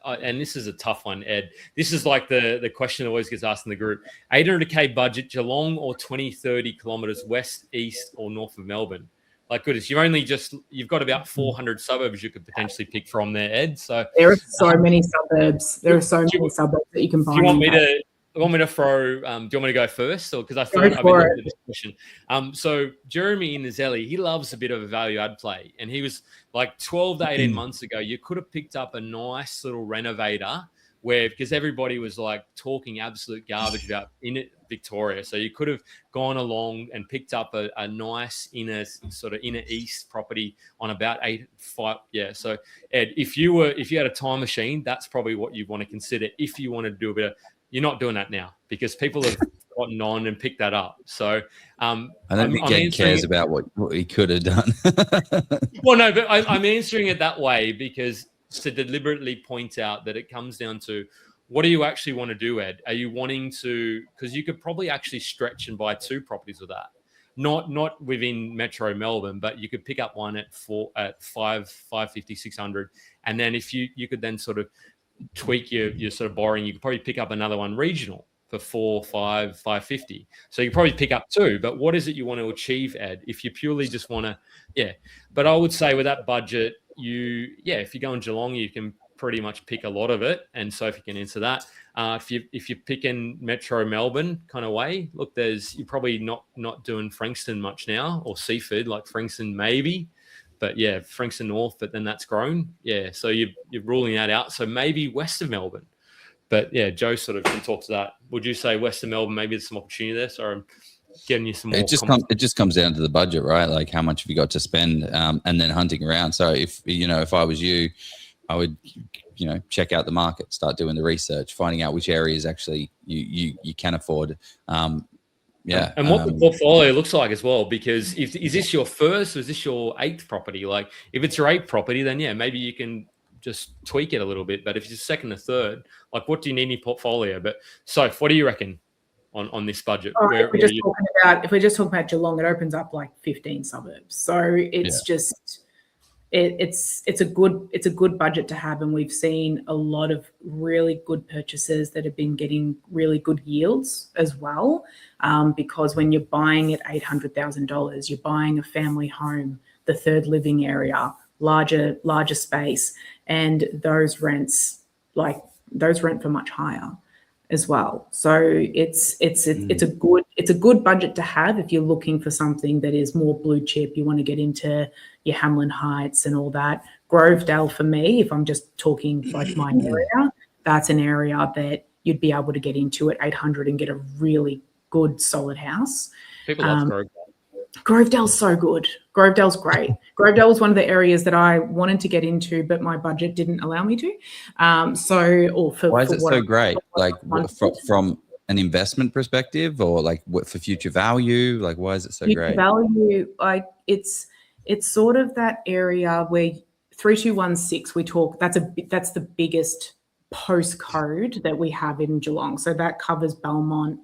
tough one, Ed. This is like the question that always gets asked in the group: 800K budget, Geelong or 20-30 kilometres west, east, or north of Melbourne? Like, goodness, you've got about 400 suburbs you could potentially pick from there, Ed. So there are so many suburbs. There are so many suburbs that you can find. Do you want me to throw? Do you want me to go first, or because I thought I've been looking at this question? So Jeremy Nazelli, he loves a bit of a value add play, and he was like 12 to 18 months ago. You could have picked up a nice little renovator because everybody was like talking absolute garbage about in Victoria. So you could have gone along and picked up a nice inner east property on about 8.5. Yeah. So Ed, if you had a time machine, that's probably what you want to consider if you want to do a bit of. You're not doing that now because people have gotten on and picked that up. So I don't think Ed cares about what he could have done. Well, no, but I'm answering it that way because to deliberately point out that it comes down to what do you actually want to do, Ed? Are you wanting to, because you could probably actually stretch and buy 2 properties with that. Not within Metro Melbourne, but you could pick up one at 550, 600. And then if you could then sort of tweak your sort of borrowing, you could probably pick up another one regional for 4, 5, 550. So you probably pick up 2, but what is it you want to achieve, Ed? If you purely just want to, but I would say with that budget, if you go in Geelong, you can pretty much pick a lot of it. And Sophie can answer that. If you're picking Metro Melbourne kind of way, look, you're probably not doing Frankston much now, or Seaford, like Frankston maybe. But yeah, Frankston North, but then that's grown. Yeah, so you're ruling that out. So maybe west of Melbourne. But yeah, Joe sort of can talk to that. Would you say west of Melbourne, maybe there's some opportunity there? So I'm getting you some more. It just comes down to the budget, right? Like how much have you got to spend, and then hunting around. So if I was you, I would check out the market, start doing the research, finding out which areas actually you can afford. And what the portfolio looks like as well, because is this your first or is this your 8th property? Like if it's your 8th property, then maybe you can just tweak it a little bit. But if it's your 2nd or 3rd, like what do you need in your portfolio? But Soph, what do you reckon on this budget? If we're just talking about Geelong, it opens up like 15 suburbs. So it's just it's a good budget to have, and we've seen a lot of really good purchases that have been getting really good yields as well. Because when you're buying at $800,000, you're buying a family home, the third living area, larger space, and those rent for much higher as well. So it's a good budget to have if you're looking for something that is more blue chip. You want to get into your Hamlin Heights and all that. Grovedale, for me, if I'm just talking like my area, that's an area that you'd be able to get into at 800 and get a really good solid house. People love Grovedale. Grovedale's so good. Grovedale's great. Grovedale was one of the areas that I wanted to get into, but my budget didn't allow me to. Why is it so great? Like from an investment perspective, or like for future value? Like, why is it so great? Value, like it's sort of that area where 3216 we talk. That's the biggest postcode that we have in Geelong. So that covers Belmont,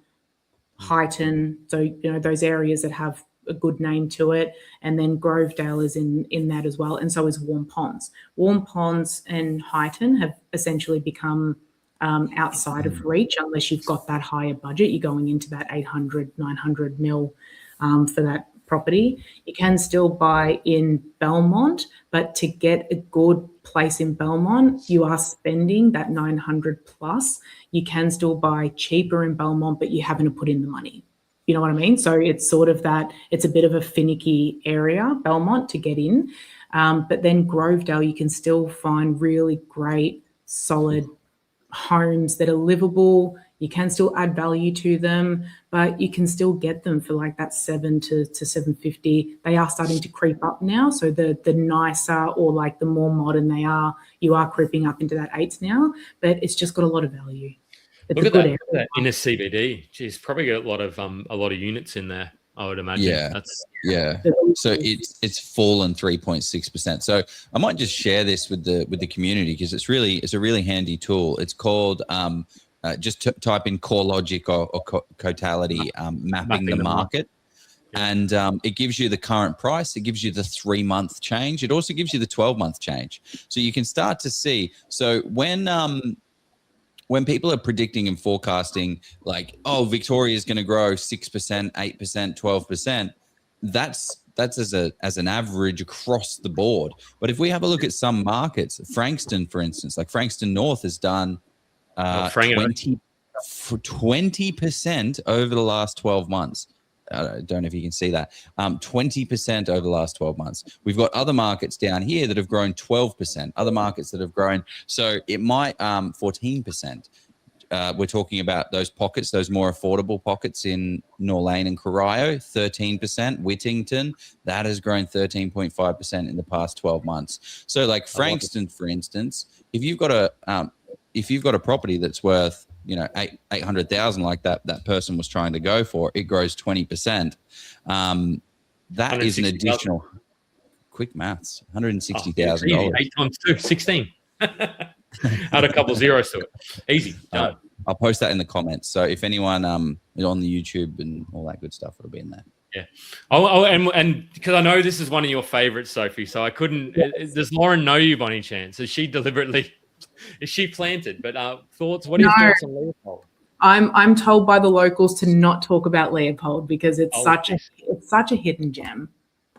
Highton. So those areas that have a good name to it, and then Grovedale is in that as well, and so is Warm Ponds. Warm Ponds and Highton have essentially become outside of reach unless you've got that higher budget. You're going into that 800, 900 mil for that property. You can still buy in Belmont, but to get a good place in Belmont, you are spending that 900 plus. You can still buy cheaper in Belmont, but you haven't to put in the money. You know what I mean? So it's sort of that, it's a bit of a finicky area, Belmont, to get in. But then Grovedale, you can still find really great, solid homes that are livable. You can still add value to them, but you can still get them for like that 7 to 750. They are starting to creep up now. So the nicer or like the more modern you are creeping up into that 8s now, but it's just got a lot of value. It's Look at that in a CBD. She's probably got a lot of units in there, I would imagine. Yeah. So it's fallen 3.6%. So I might just share this with the community because it's a really handy tool. It's called just type in CoreLogic or Cotality, mapping the market. And it gives you the current price. It gives you the 3-month change. It also gives you the 12-month change. So you can start to see. So when people are predicting and forecasting like, oh, Victoria is going to grow 6%, 8%, 12%, that's as an average across the board. But if we have a look at some markets, Frankston, for instance, like Frankston North has done 20% over the last 12 months. I don't know if you can see that. 20% over the last 12 months. We've got other markets down here that have grown 12%, other markets that have grown. So it might 14%. We're talking about those pockets, those more affordable pockets in Norlane and Corio, 13%. Whittington, that has grown 13.5% in the past 12 months. So like Frankston, for instance, if you've got a property that's worth 800,000 like that person was trying to go for, it grows 20%. That is an additional quick maths, $160,000. 8 times 2, 16. Add a couple zeros to it. Easy. Done. I'll post that in the comments. So if anyone is on the YouTube and all that good stuff, it'll be in there. Yeah. And because I know this is one of your favorites, Sophie, so I couldn't. Does Lauren know you by any chance? Is she planted? But thoughts? What are your thoughts on Leopold? I'm told by the locals to not talk about Leopold because it's such a hidden gem.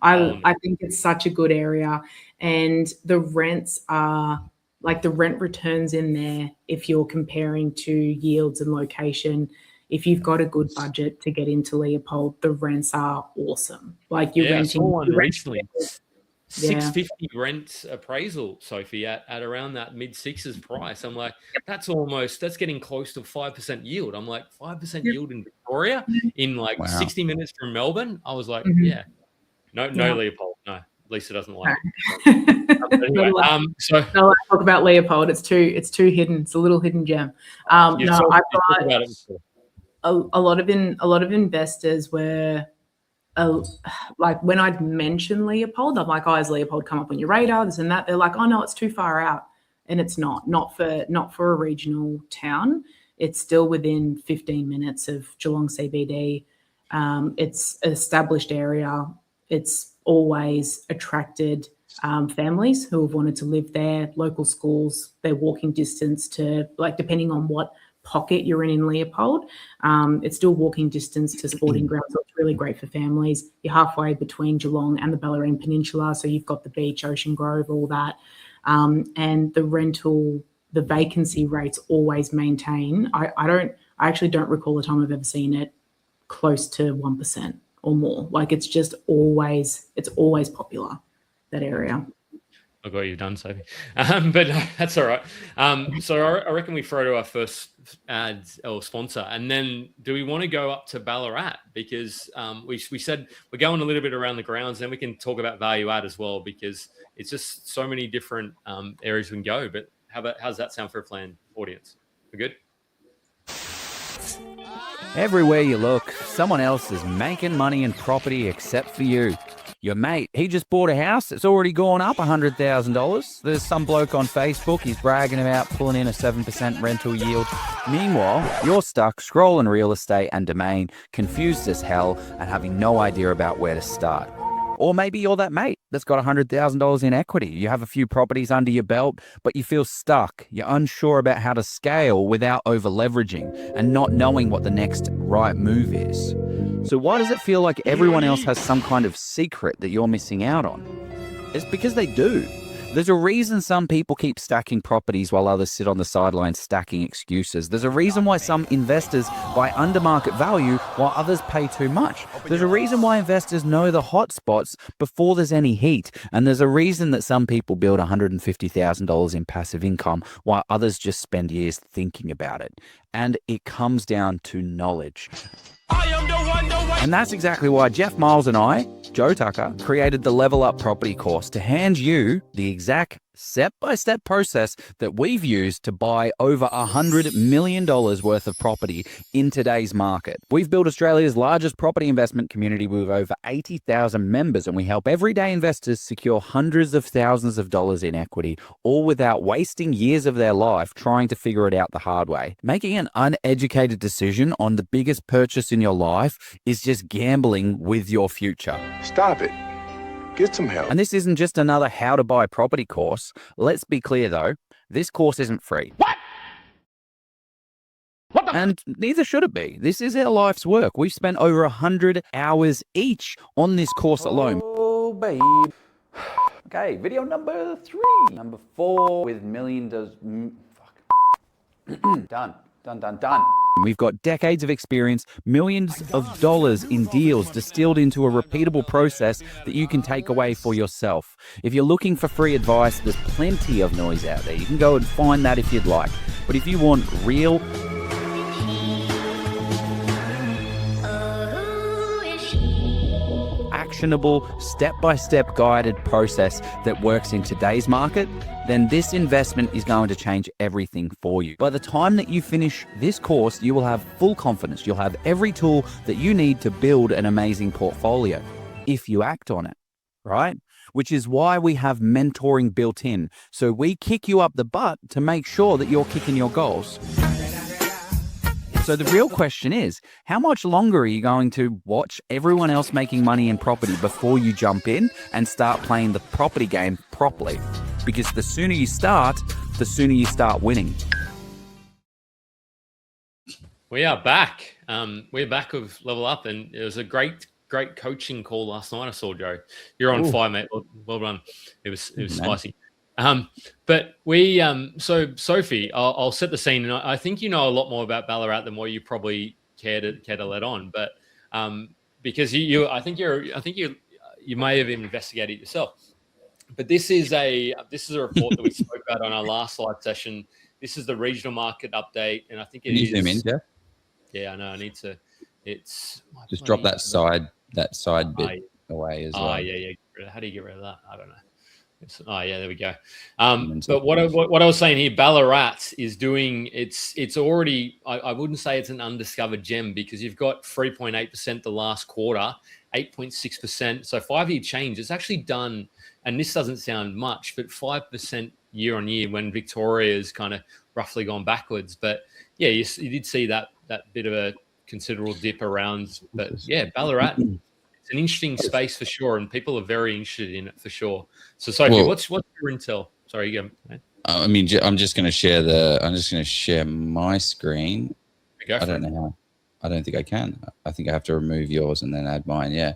I think it's such a good area, and the rents are like the rent returns in there. If you're comparing to yields and location, if you've got a good budget to get into Leopold, the rents are awesome. Like you're renting. I saw one recently. 650 rent appraisal, Sophie, at around that mid-6s price. I'm like, that's getting close to 5% yield. I'm like, 5% yield in Victoria in 60 minutes from Melbourne. I was like, no, Leopold, no. Lisa doesn't like it. Anyway, so no, let's talk about Leopold. It's too hidden. It's a little hidden gem. I've got a lot of investors were. Like when I'd mention Leopold, I'm like, oh, has Leopold come up on your radar? This and that. They're like, oh no, it's too far out, and it's not for a regional town. It's still within 15 minutes of Geelong CBD. It's an established area. It's always attracted families who have wanted to live there, local schools, they're walking distance to, like, depending on what pocket you're in Leopold, it's still walking distance to sporting grounds. So it's really great for families. You're halfway between Geelong and the Ballarat Peninsula, so you've got the beach, Ocean Grove, all that. And the vacancy rates always maintain. I actually don't recall a time I've ever seen it close to 1% or more. Like, it's always popular, that area. Look what you've done, Sophie. But that's all right. So I reckon we throw to our first ad or sponsor, and then do we want to go up to Ballarat? Because we said we're going a little bit around the grounds, then we can talk about value add as well, because it's just so many different areas we can go. But how's that sound for a planned audience? We're good? Everywhere you look, someone else is making money in property except for you. Your mate, he just bought a house. It's already gone up $100,000. There's some bloke on Facebook, he's bragging about pulling in a 7% rental yield. Meanwhile, you're stuck scrolling real estate and domain, confused as hell and having no idea about where to start. Or maybe you're that mate that's got $100,000 in equity. You have a few properties under your belt, but you feel stuck. You're unsure about how to scale without over-leveraging and not knowing what the next right move is. So why does it feel like everyone else has some kind of secret that you're missing out on? It's because they do. There's a reason some people keep stacking properties while others sit on the sidelines stacking excuses. There's a reason why some investors buy under market value while others pay too much. There's a reason why investors know the hot spots before there's any heat. And there's a reason that some people build $150,000 in passive income while others just spend years thinking about it. And it comes down to knowledge. And that's exactly why Jeff Miles and I, Joe Tucker, created the Level Up Property course to hand you the exact step-by-step process that we've used to buy over $100 million worth of property in today's market. We've built Australia's largest property investment community with over 80,000 members, and we help everyday investors secure hundreds of thousands of dollars in equity, all without wasting years of their life trying to figure it out the hard way. Making an uneducated decision on the biggest purchase in your life is just gambling with your future. Stop it. Get some help. And this isn't just another how to buy property course. Let's be clear though, this course isn't free. What? And neither should it be. This is our life's work. We've spent over 100 hours each on this course alone. Oh, babe. Okay, video number 3. Number 4 with million does... Done. We've got decades of experience, millions of dollars in deals distilled into a repeatable process that you can take away for yourself. If you're looking for free advice, there's plenty of noise out there. You can go and find that if you'd like. But if you want real, actionable, step-by-step guided process that works in today's market, then this investment is going to change everything for you. By the time that you finish this course, you will have full confidence. You'll have every tool that you need to build an amazing portfolio if you act on it, right? Which is why we have mentoring built in. So we kick you up the butt to make sure that you're kicking your goals. So the real question is, how much longer are you going to watch everyone else making money in property before you jump in and start playing the property game properly? Because the sooner you start, the sooner you start winning. We are back. We're back with Level Up, and it was a great coaching call last night. I saw, Joe. You're on fire, mate. Well done. It was spicy. But we, so Sophie, I'll set the scene, and I think you know a lot more about Ballarat than what you probably care to let on. But because you may have investigated it yourself. But this is a report that we spoke about on our last live session. This is the regional market update, and I think it is. Can you zoom in, Jeff? Yeah, I know. I need to. It's just drop that side bit away as well. Yeah. How do you get rid of that? I don't know. There we go. But what I was saying here, Ballarat is doing. It's already. I wouldn't say it's an undiscovered gem, because you've got 3.8% the last quarter, 8.6%. So 5-year change. It's actually done, and this doesn't sound much, but 5% year on year when Victoria's kind of roughly gone backwards. But yeah, you did see that bit of a considerable dip around. But yeah, Ballarat, It's an interesting space for sure, and people are very interested in it for sure. So, Sophie, what's your intel? Sorry, you go. I mean, I'm just going to share my screen. I don't know how. I don't think I can. I think I have to remove yours and then add mine. Yeah,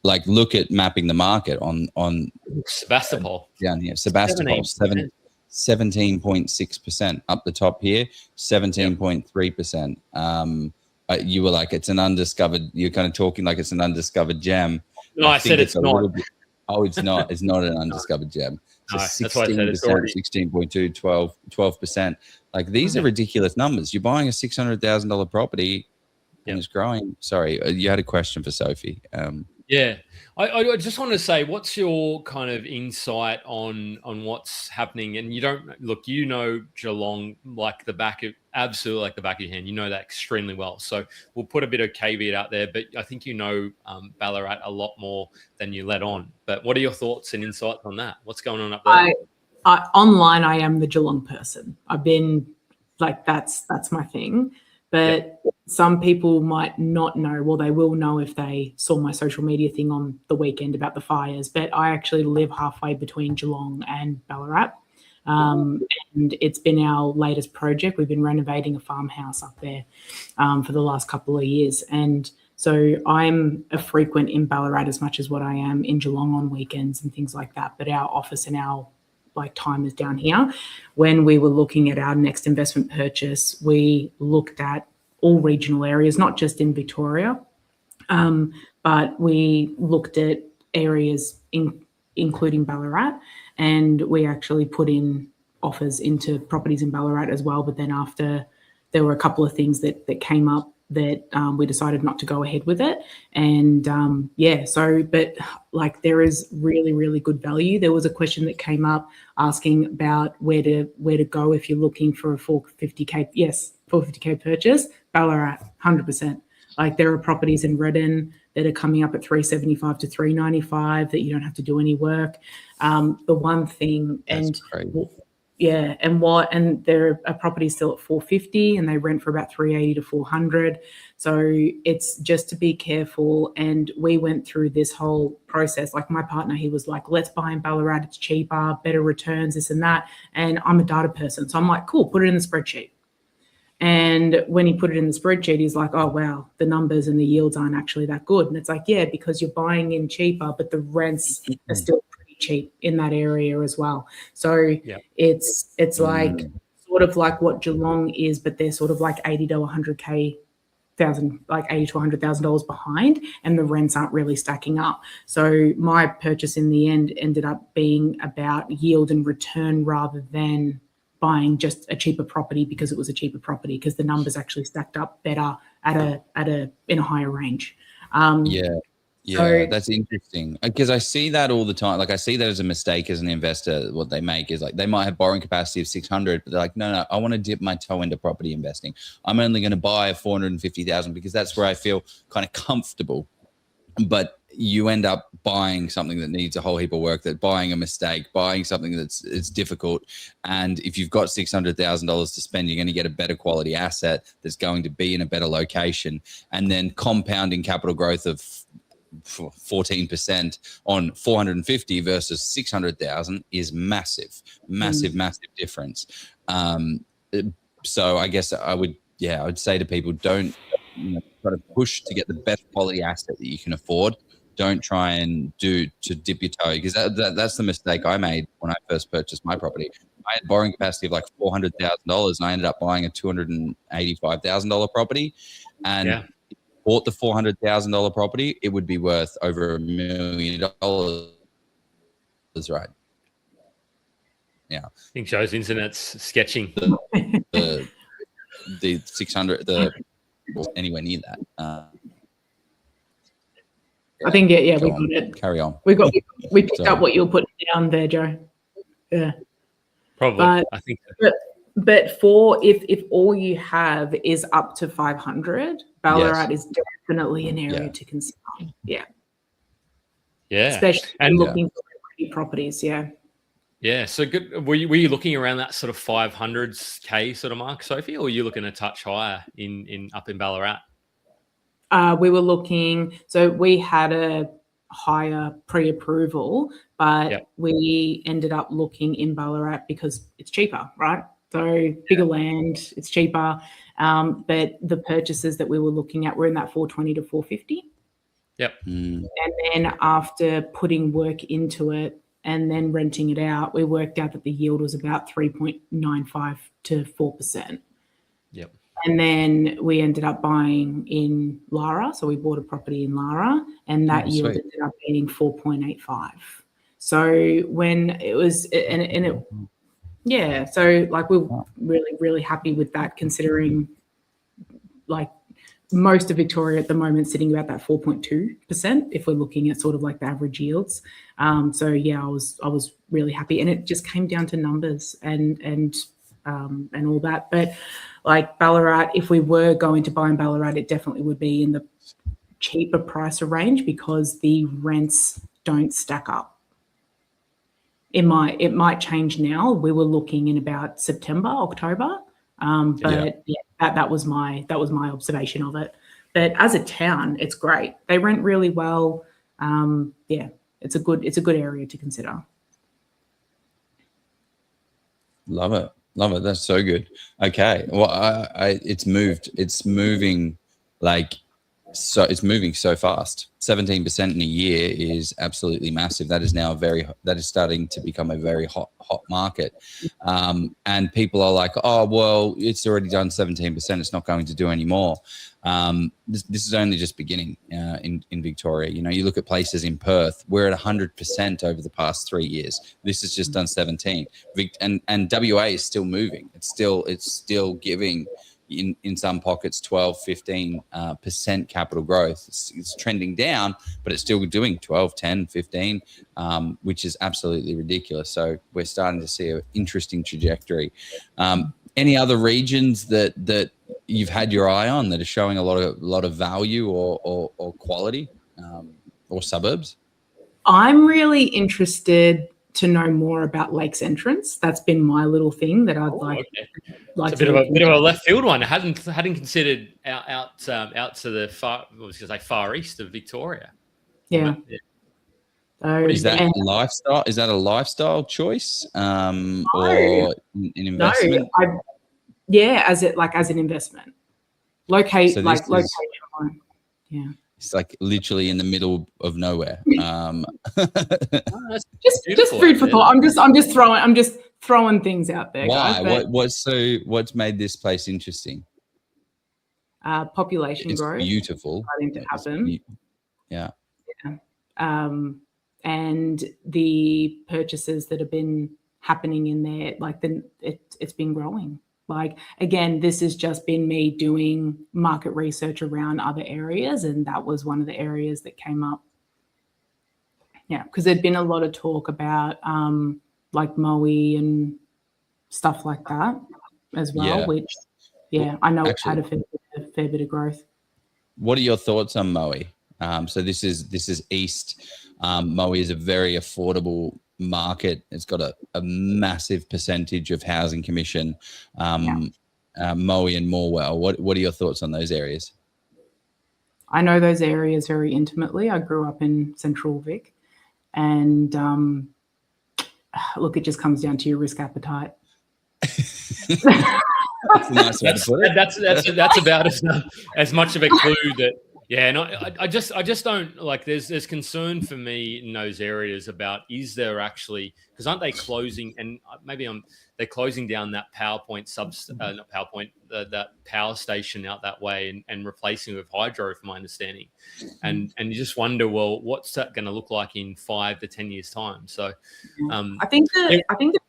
like look at mapping the market on Sebastopol down here. Sebastopol 17.6% up the top here, 17.3%. You were like, it's an undiscovered. You're kind of talking like it's an undiscovered gem. No, I said it's not. It's not. It's not an undiscovered gem. No, that's why I said it's already 16.2, 12%. Like these are ridiculous numbers. You're buying a $600,000 property and it's growing. Sorry, you had a question for Sophie. Yeah, I just want to say, what's your kind of insight on what's happening? And you don't look, you know, Geelong like absolutely like the back of your hand. You know that extremely well. So we'll put a bit of caveat out there, but I think you know Ballarat a lot more than you let on. But what are your thoughts and insights on that? What's going on up there? Online, I am the Geelong person. I've been like, that's my thing. But some people might not know. Well, they will know if they saw my social media thing on the weekend about the fires. But I actually live halfway between Geelong and Ballarat. And it's been our latest project. We've been renovating a farmhouse up there for the last couple of years. And so I'm a frequent in Ballarat as much as what I am in Geelong on weekends and things like that. But our office and our time is down here. When we were looking at our next investment purchase, we looked at all regional areas, not just in Victoria, but we looked at areas including Ballarat, and we actually put in offers into properties in Ballarat as well. But then after, there were a couple of things that came up that we decided not to go ahead with it. And but like there is really, really good value. There was a question that came up asking about where to go if you're looking for a 450K. Yes, 450K purchase, Ballarat, 100%. Like there are properties in Redden that are coming up at 375 to 395 that you don't have to do any work. The one thing, That's crazy. Yeah, and there are properties still at 450 and they rent for about 380 to 400. So it's just to be careful. And we went through this whole process. Like my partner, he was like, let's buy in Ballarat, it's cheaper, better returns, this and that. And I'm a data person. So I'm like, cool, put it in the spreadsheet. And when he put it in the spreadsheet, he's like, oh, wow, the numbers and the yields aren't actually that good. And it's like, yeah, because you're buying in cheaper, but the rents are still cheap in that area as well. So it's like sort of like what Geelong is, but they're sort of like 80 to 100K like $80,000 to $100,000 behind, and the rents aren't really stacking up. So my purchase in the end ended up being about yield and return rather than buying just a cheaper property because it was a cheaper property, because the numbers actually stacked up better in a higher range. Yeah, that's interesting because I see that all the time. Like I see that as a mistake as an investor. What they make is like they might have borrowing capacity of 600, but they're like, no, I want to dip my toe into property investing. I'm only going to buy a 450,000 because that's where I feel kind of comfortable. But you end up buying something that needs a whole heap of work, that buying a mistake, buying something it's difficult. And if you've got $600,000 to spend, you're going to get a better quality asset that's going to be in a better location, and then compounding capital growth of 14% on 450 versus 600,000 is massive difference. So I guess I would say to people, don't try to push to get the best quality asset that you can afford. Don't try and dip your toe, because that's the mistake I made when I first purchased my property. I had borrowing capacity of like $400,000 and I ended up buying a $285,000 property, and bought the $400,000 property, it would be worth over $1 million. Right? Yeah. I think Joe's internet's sketching. The 600, anywhere near that. I think we got it. Carry on. We picked up what you were putting down there, Joe. Yeah. Probably. I think so. But for if all you have is up to 500, Ballarat is definitely an area to consider. Yeah. Especially looking for properties. Yeah. Yeah. So good. Were you looking around that sort of 500K sort of mark, Sophie, or were you looking a touch higher up in Ballarat? We were looking, so we had a higher pre-approval, but we ended up looking in Ballarat because it's cheaper, right? So bigger land, it's cheaper. But the purchases that we were looking at were in that 420 to 450. Yep. And then after putting work into it and then renting it out, we worked out that the yield was about 3.95 to 4%. Yep. And then we ended up buying in Lara. So we bought a property in Lara, and that yield ended up being 4.85. So when it was, so like we're really, really happy with that, considering like most of Victoria at the moment sitting about that 4.2% if we're looking at sort of like the average yields. So yeah, I was really happy, and it just came down to numbers and all that. But like Ballarat, if we were going to buy in Ballarat, it definitely would be in the cheaper price range because the rents don't stack up. It might change now. We were looking in about September, October, but that was my observation of it. But as a town, it's great. They rent really well. It's a good area to consider. Love it. That's so good. Okay. Well, it's moved. It's moving it's moving so fast. 17% in a year is absolutely massive. That is starting to become a very hot market. And people are like, oh, well, it's already done 17%. It's not going to do any more. This is only just beginning in Victoria. You know, you look at places in Perth, we're at 100% over the past 3 years. This has just done 17. And WA is still moving. It's still giving in some pockets 12-15% capital growth. It's trending down, but it's still doing 12, 10, 15, which is absolutely ridiculous. So we're starting to see an interesting trajectory. Any other regions that you've had your eye on that are showing a lot of value or quality, or suburbs? I'm really interested to know more about Lakes Entrance. That's been my little thing that I'd like. It's a bit of a left field one. I hadn't considered out to the far east of Victoria. Yeah. Is that lifestyle? Is that a lifestyle choice, or an investment? No, as an investment. Location. Yeah. It's like literally in the middle of nowhere. Just food for thought. I'm just throwing things out there. Why? Guys, What's made this place interesting? Population growth. It's beautiful. Starting to happen. Yeah. And the purchases that have been happening in there, it's been growing. Like, again, this has just been me doing market research around other areas, and that was one of the areas that came up. Yeah, because there'd been a lot of talk about like Maui and stuff like that as well, which, I know it's had a fair bit of growth. What are your thoughts on Maui? So this is east. Maui is a very affordable market. It's got a massive percentage of housing commission. Maui and Morwell. What are your thoughts on those areas? I know those areas very intimately. I grew up in Central Vic, and look, it just comes down to your risk appetite. That's a nice way to put it. That's about as much of a clue that. Yeah, no, I just don't like. There's concern for me in those areas about, is there actually, because aren't they closing, and maybe they're closing down that that power station out that way and replacing it with hydro, from my understanding, and you just wonder, well, what's that going to look like in 5 to 10 years time? So, I think the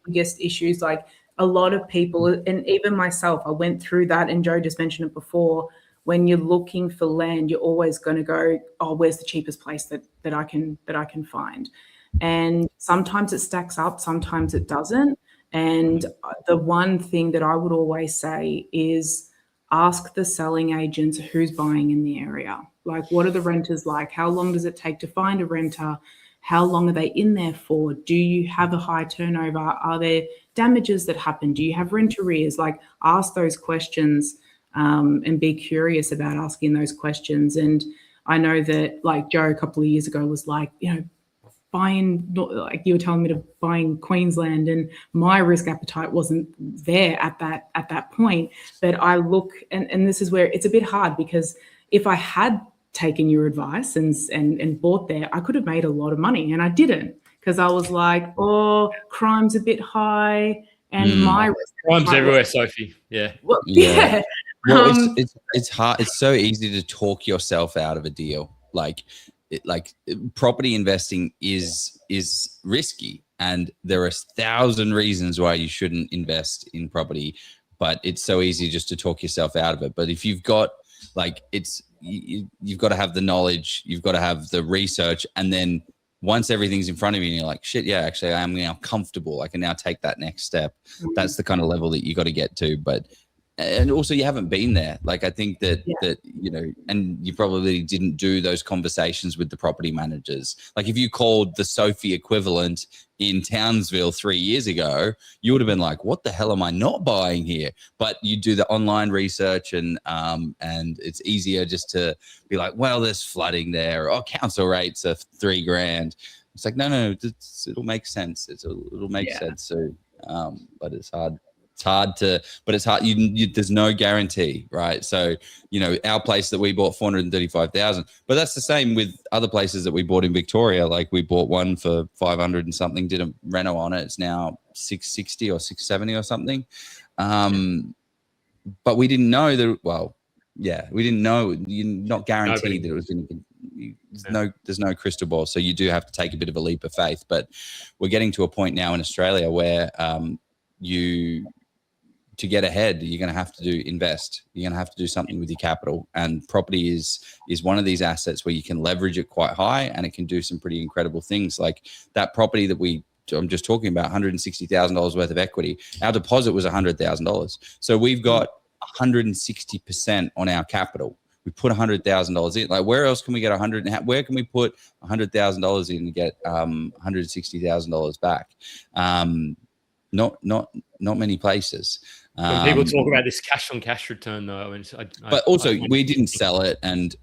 biggest issues, like a lot of people, and even myself, I went through that, and Joe just mentioned it before. When you're looking for land, you're always going to go, oh, where's the cheapest place that I can find? And sometimes it stacks up, sometimes it doesn't. And the one thing that I would always say is ask the selling agents who's buying in the area. Like, what are the renters like? How long does it take to find a renter? How long are they in there for? Do you have a high turnover? Are there damages that happen? Do you have rent arrears? Like, ask those questions. and be curious about asking those questions. And I know that like Joe a couple of years ago was like, buying, like you were telling me to buy in Queensland, and my risk appetite wasn't there at that point. But I look, and this is where it's a bit hard, because if I had taken your advice and bought there, I could have made a lot of money, and I didn't, because I was like, oh, crime's a bit high, and my risk crime's everywhere, Sophie. Yeah. Well, yeah. Well, it's hard. It's so easy to talk yourself out of a deal. Property investing is risky, and there are 1,000 reasons why you shouldn't invest in property, but it's so easy just to talk yourself out of it. But if you've got you've got to have the knowledge, you've got to have the research, and then once everything's in front of you and you're like, shit, yeah, actually I am now comfortable, I can now take that next step. That's the kind of level that you got to get to. And also you haven't been there. Like, I think that and you probably didn't do those conversations with the property managers. Like, if you called the Sophie equivalent in Townsville 3 years ago, you would have been like, what the hell am I not buying here? But you do the online research, and it's easier just to be like, well, there's flooding there, or council rates are $3,000. It's like, no, it'll make sense. It'll make sense. So, but it's hard. It's hard. There's no guarantee, right? So, our place that we bought 435,000, but that's the same with other places that we bought in Victoria. Like, we bought one for 500 and something, did a reno on it. It's now 660 or 670 or something. But we didn't know that. Well, yeah, we didn't know. You're not guaranteed that it was going to. There's no crystal ball, so you do have to take a bit of a leap of faith. But we're getting to a point now in Australia where to get ahead, you're going to have to invest. You're going to have to do something with your capital, and property is one of these assets where you can leverage it quite high, and it can do some pretty incredible things. Like that property that I'm just talking about, $160,000 worth of equity. Our deposit was $100,000, so we've got 160% on our capital. We put $100,000 in. Like, where else can we get where can we put $100,000 in to get $160,000 back? Not many places. When people talk about this cash on cash return, though, but also we didn't sell it,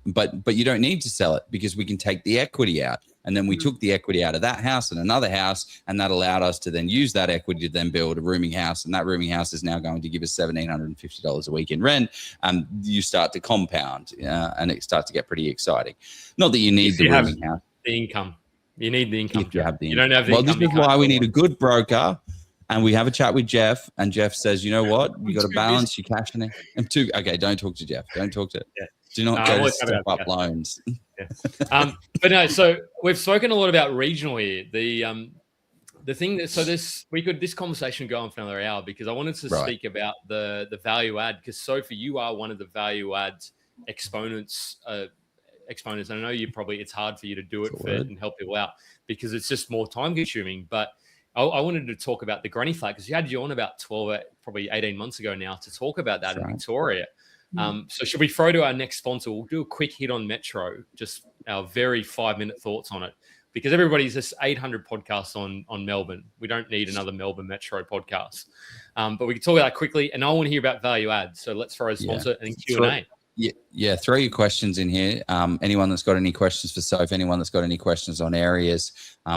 but you don't need to sell it, because we can take the equity out, and then we took the equity out of that house and another house, and that allowed us to then use that equity to then build a rooming house, and that rooming house is now going to give us $1,750 a week in rent, and you start to compound, and it starts to get pretty exciting. Not that you need the rooming house, the income. You need the income. If you have the income. Don't have the income. Well, this is why we need a good broker. And we have a chat with Jeff, and Jeff says, you know what? You got to balance your cash in it. Okay, don't talk to Jeff. Don't talk to. Yeah. Do not go to step up loans. Yeah. But no. So we've spoken a lot about regional here. The thing that this conversation go on for another hour, because I wanted to speak about the value add, because Sophie, you are one of the value add exponents. I know it's hard for you to do it and help people out, because it's just more time consuming, but I wanted to talk about the granny flat, because you had you on about probably 18 months ago now to talk about that in Victoria. So should we throw to our next sponsor? We'll do a quick hit on Metro, just our very 5-minute thoughts on it, because everybody's just 800 podcasts on Melbourne. We don't need another Melbourne Metro podcast. But we can talk about that quickly, and I want to hear about value add. So let's throw a sponsor and Q&A. Yeah, throw your questions in here. Anyone that's got any questions for Soph, anyone that's got any questions on areas,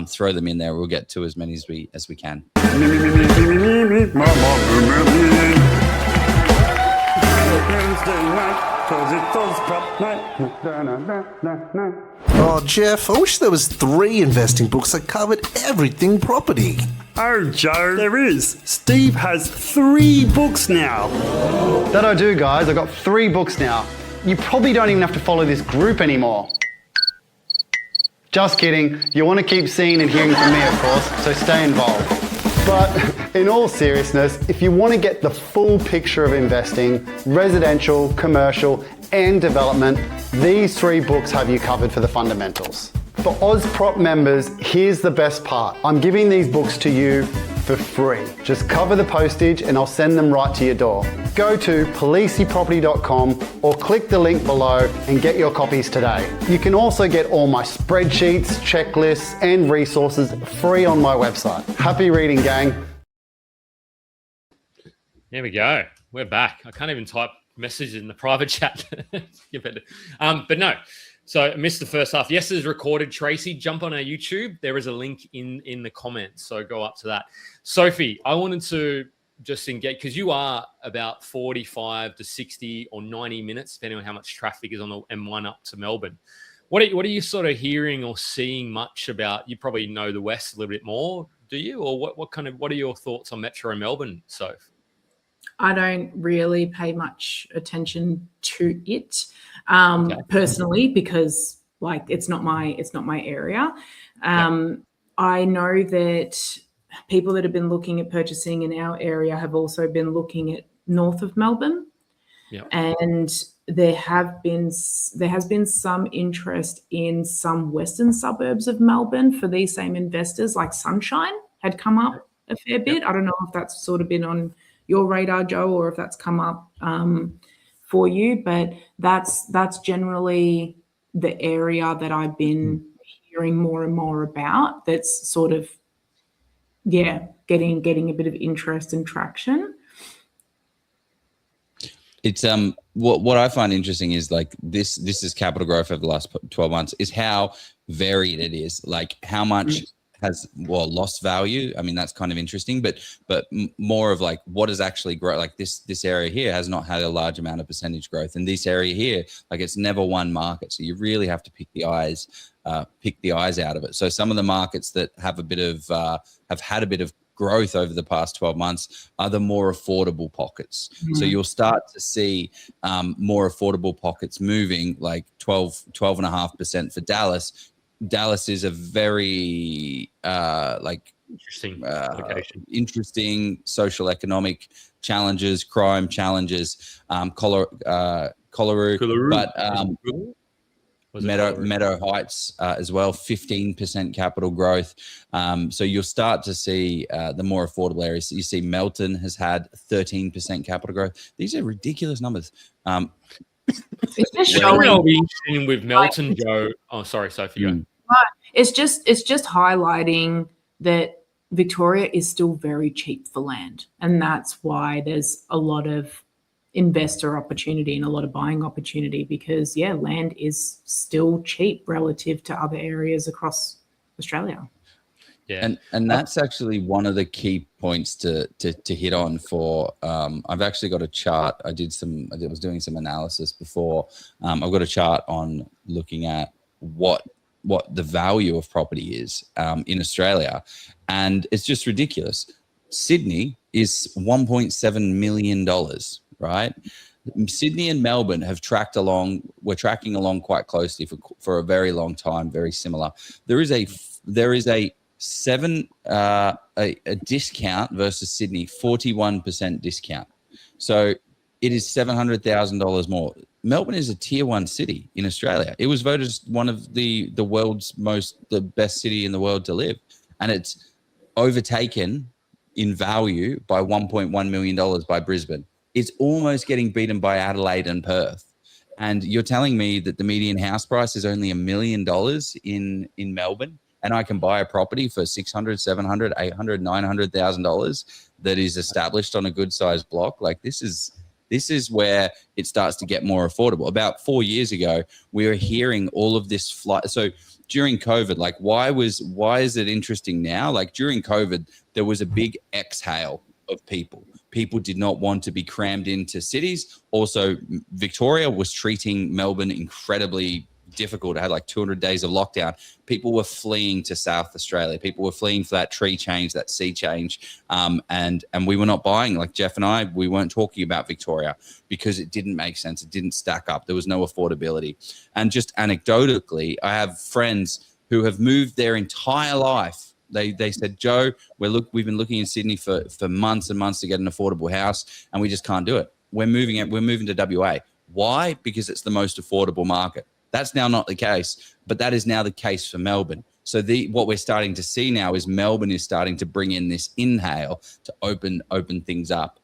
throw them in there. We'll get to as many as we can. Oh, Jeff, I wish there was 3 investing books that covered everything property. Oh, Joe, there is. Steve has 3 books now. That I do, guys. I've got 3 books now. You probably don't even have to follow this group anymore. Just kidding. You want to keep seeing and hearing from me, of course, so stay involved. But in all seriousness, if you want to get the full picture of investing, residential, commercial, and development, these 3 books have you covered for the fundamentals. For OzProp members, here's the best part. I'm giving these books to you for free. Just cover the postage and I'll send them right to your door. Go to policyproperty.com or click the link below and get your copies today. You can also get all my spreadsheets, checklists, and resources free on my website. Happy reading, gang. There we go. We're back. I can't even type message in the private chat. But no. So I missed the first half. Yes, it's recorded. Tracy, jump on our YouTube. There is a link in the comments, so go up to that. Sophie, I wanted to just engage because you are about 45 to 60 or 90 minutes, depending on how much traffic is on the M1 up to Melbourne. What are you sort of hearing or seeing much about? You probably know the West a little bit more, do you? Or what are your thoughts on Metro Melbourne, Soph? I don't really pay much attention to it personally because it's not my area. I know that people that have been looking at purchasing in our area have also been looking at north of Melbourne. And there has been some interest in some western suburbs of Melbourne for these same investors, like Sunshine had come up a fair bit. I don't know if that's sort of been on your radar, Joe, or if that's come up for you, but that's generally the area that I've been hearing more and more about. That's sort of getting a bit of interest and traction. It's what I find interesting is like this is capital growth over the last 12 months is how varied it is, like how much has lost value. I mean, that's kind of interesting, but more of like what is actually grow. Like this area here has not had a large amount of percentage growth, and this area here, like it's never one market. So you really have to pick the eyes out of it. So some of the markets that have have had a bit of growth over the past 12 months are the more affordable pockets. So you'll start to see more affordable pockets moving, like 12.5% for Dallas. Dallas is a very interesting social economic challenges, crime challenges, Colorado, but Meadow Heights as well, 15% capital growth. So you'll start to see the more affordable areas. You see Melton has had 13% capital growth. These are ridiculous numbers. It's just showing. I'll be interested with Melton, Joe. Oh, sorry, Sophie. Go. It's just highlighting that Victoria is still very cheap for land, and that's why there's a lot of investor opportunity and a lot of buying opportunity because land is still cheap relative to other areas across Australia. And that's actually one of the key points to hit on for I've actually got a chart. I was doing some analysis before. I've got a chart on looking at what the value of property is in Australia, and it's just ridiculous. Sydney is $1.7 million, right? Sydney and Melbourne have tracked along. We're tracking along quite closely for a very long time, very similar. There is a discount versus Sydney, 41% discount. So it is $700,000 more. Melbourne is a tier 1 city in Australia. It was voted one of the best city in the world to live, and it's overtaken in value by $1.1 million by Brisbane. It's almost getting beaten by Adelaide and Perth. And you're telling me that the median house price is only $1 million in Melbourne, and I can buy a property for $600,000, $700,000, $800,000, $900,000 that is established on a good sized block. Like this is where it starts to get more affordable. About 4 years ago, we were hearing all of this flight. So during COVID, like why is it interesting now? Like during COVID, there was a big exhale of people. People did not want to be crammed into cities. Also, Victoria was treating Melbourne incredibly difficult. It had like 200 days of lockdown. People were fleeing to South Australia. People were fleeing for that tree change, that sea change. And we were not buying, like Jeff and I, we weren't talking about Victoria because it didn't make sense. It didn't stack up. There was no affordability. And just anecdotally, I have friends who have moved their entire life. They said, Joe, we've been looking in Sydney for months and months to get an affordable house, and we just can't do it. We're moving to WA. Why? Because it's the most affordable market. That's now not the case, but that is now the case for Melbourne. So what we're starting to see now is Melbourne is starting to bring in this inhale to open things up.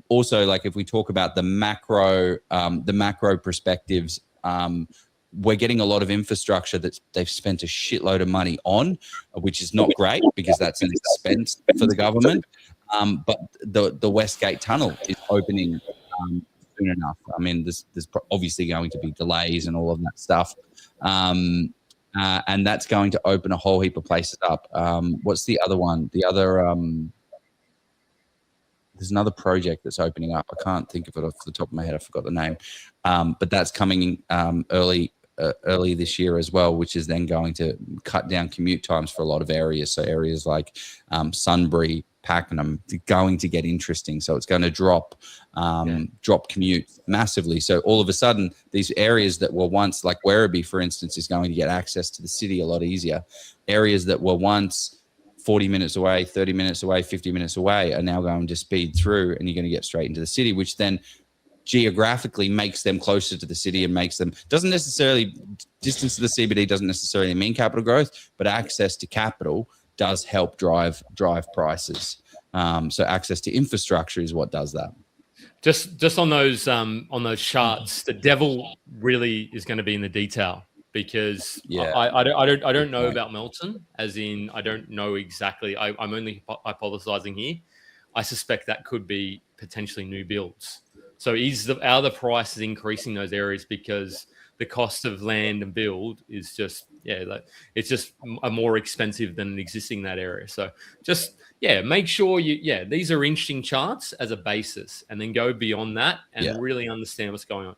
Also, like if we talk about the macro perspectives, we're getting a lot of infrastructure that they've spent a shitload of money on, which is not great because that's an expense for the government. But the Westgate Tunnel is opening soon enough. I mean, there's obviously going to be delays and all of that stuff. And that's going to open a whole heap of places up. What's the other one? The other, there's another project that's opening up. I can't think of it off the top of my head. I forgot the name. But that's coming early this year as well, which is then going to cut down commute times for a lot of areas. So areas like Sunbury, Pakenham, going to get interesting. So it's going to drop commute massively. So all of a sudden, these areas that were once, like Werribee, for instance, is going to get access to the city a lot easier. Areas that were once 40 minutes away, 30 minutes away, 50 minutes away are now going to speed through, and you're going to get straight into the city, which then geographically makes them closer to the city and makes them, doesn't necessarily, distance to the CBD doesn't necessarily mean capital growth, but access to capital does help drive prices. So access to infrastructure is what does that. Just on those charts, the devil really is going to be in the detail, because I don't know about Melton, as in I don't know exactly. I'm only hypothesizing here. I suspect that could be potentially new builds. So are the prices increasing those areas because the cost of land and build is just it's just more expensive than existing in that area. So just make sure these are interesting charts as a basis, and then go beyond that and really understand what's going on.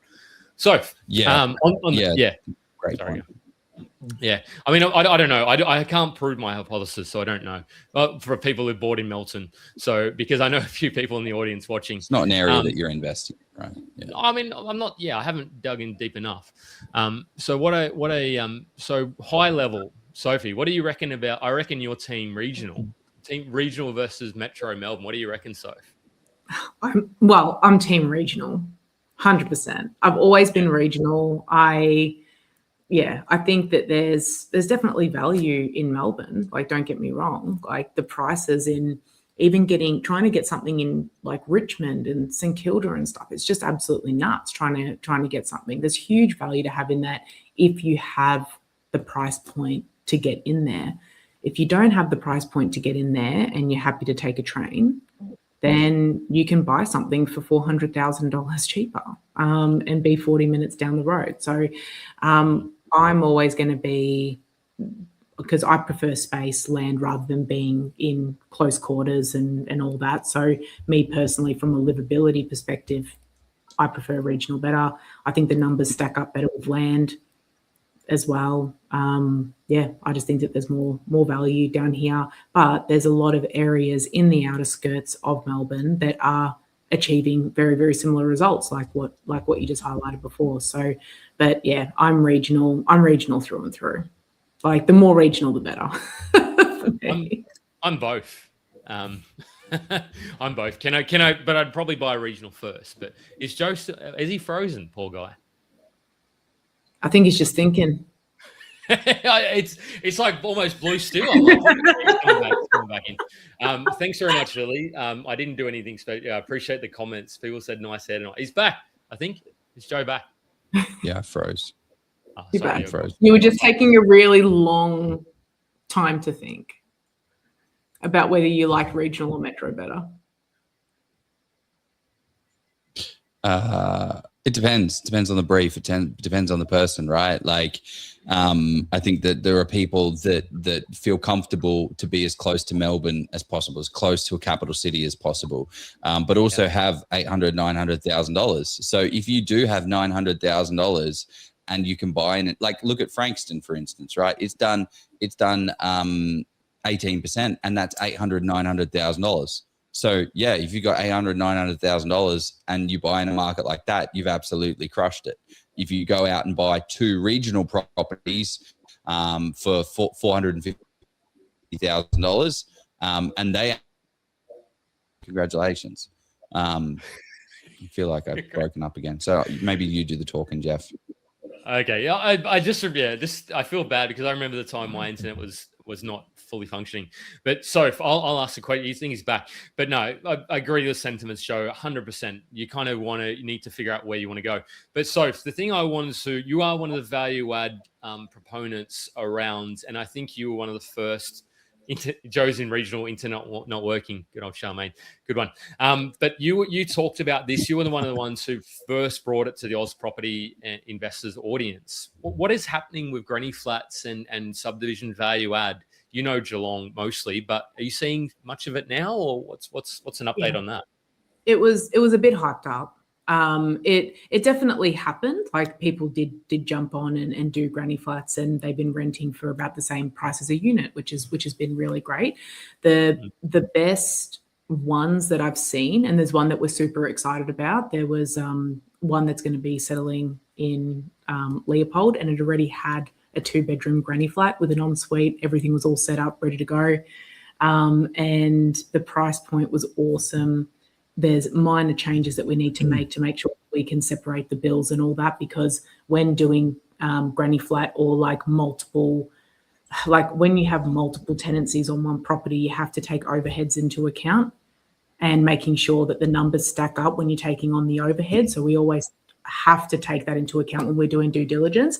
So great sorry. point. Yeah, I mean, I don't know. I can't prove my hypothesis, so I don't know. For people who bought in Melton, so because I know a few people in the audience watching. It's not an area that you're investing in, right? Yeah. I mean, I'm not. Yeah, I haven't dug in deep enough. So so high level, Sophie, what do you reckon about? I reckon your team regional versus Metro Melbourne. What do you reckon, Soph? I'm team regional, 100%. I've always been regional. I think that there's definitely value in Melbourne. Like, don't get me wrong. Like, the prices in even trying to get something in like Richmond and St Kilda and stuff, it's just absolutely nuts trying to get something. There's huge value to have in that if you have the price point to get in there. If you don't have the price point to get in there and you're happy to take a train, then you can buy something for $400,000 cheaper and be 40 minutes down the road. So I'm always going to be, because I prefer space, land, rather than being in close quarters and all that. So me personally, from a livability perspective, I prefer regional better. I think the numbers stack up better with land as well. I just think that there's more value down here. But there's a lot of areas in the outer skirts of Melbourne that are achieving very, very similar results, like what you just highlighted before. So, but I'm regional through and through. Like, the more regional, the better. I'm both. I'm both. Can I? But I'd probably buy a regional first. But is he frozen? Poor guy. I think he's just thinking. It's like almost blue steel. Coming back in. Thanks very much, Lily. I didn't do anything special. I appreciate the comments. People said nice head. He's back. I think. Is Joe back? Yeah, I froze. You're back. You were just taking a really long time to think about whether you like regional or metro better. It depends. Depends on the brief. It depends on the person, right? Like, I think that there are people that feel comfortable to be as close to Melbourne as possible, as close to a capital city as possible, but also have $800,000, $900,000. So if you do have $900,000 and you can buy in it, like look at Frankston, for instance, right? It's done 18%, and that's $800,000, $900,000. So yeah, if you got $800,000, $900,000 and you buy in a market like that, you've absolutely crushed it. If you go out and buy 2 regional properties for $450,000, and they, congratulations. I feel like I've broken up again. So maybe you do the talking, Jeff. Okay, yeah, I feel bad because I remember the time my internet was not fully functioning. But Soph, I'll ask the question. You think he's back? But no, I agree with the sentiments, Joe, 100%. You kind of you need to figure out where you want to go. But Soph, the thing I wanted to, you are one of the value add proponents around, and I think you were one of the first Joe's in regional internet not working. Good old Charmaine. Good one. But you talked about this. You were one of the ones who first brought it to the Oz property investors audience. What is happening with granny flats and subdivision value add? You know Geelong mostly, but are you seeing much of it now, or what's an update on that? It was a bit hyped up. It definitely happened. Like people did jump on and do granny flats, and they've been renting for about the same price as a unit, which has been really great. The best ones that I've seen, and there's one that we're super excited about. There was one that's going to be settling in Leopold, and it already had a 2-bedroom granny flat with an ensuite. Everything was all set up, ready to go, and the price point was awesome. There's minor changes that we need to make sure we can separate the bills and all that, because when doing granny flat or when you have multiple tenancies on one property, you have to take overheads into account and making sure that the numbers stack up when you're taking on the overhead. So we always have to take that into account when we're doing due diligence.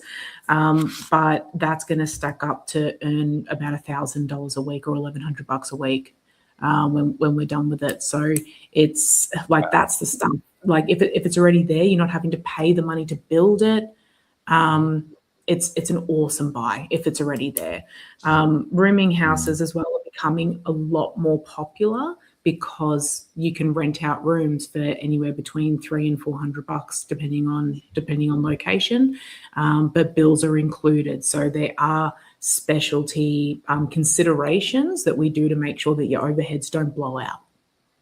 But that's going to stack up to earn about $1,000 a week or $1,100 a week. When we're done with it. So it's like, that's the stuff. Like if it's already there, you're not having to pay the money to build it. It's an awesome buy if it's already there. Rooming houses as well are becoming a lot more popular because you can rent out rooms for anywhere between $300 and $400 depending on location. But bills are included. So there are specialty considerations that we do to make sure that your overheads don't blow out.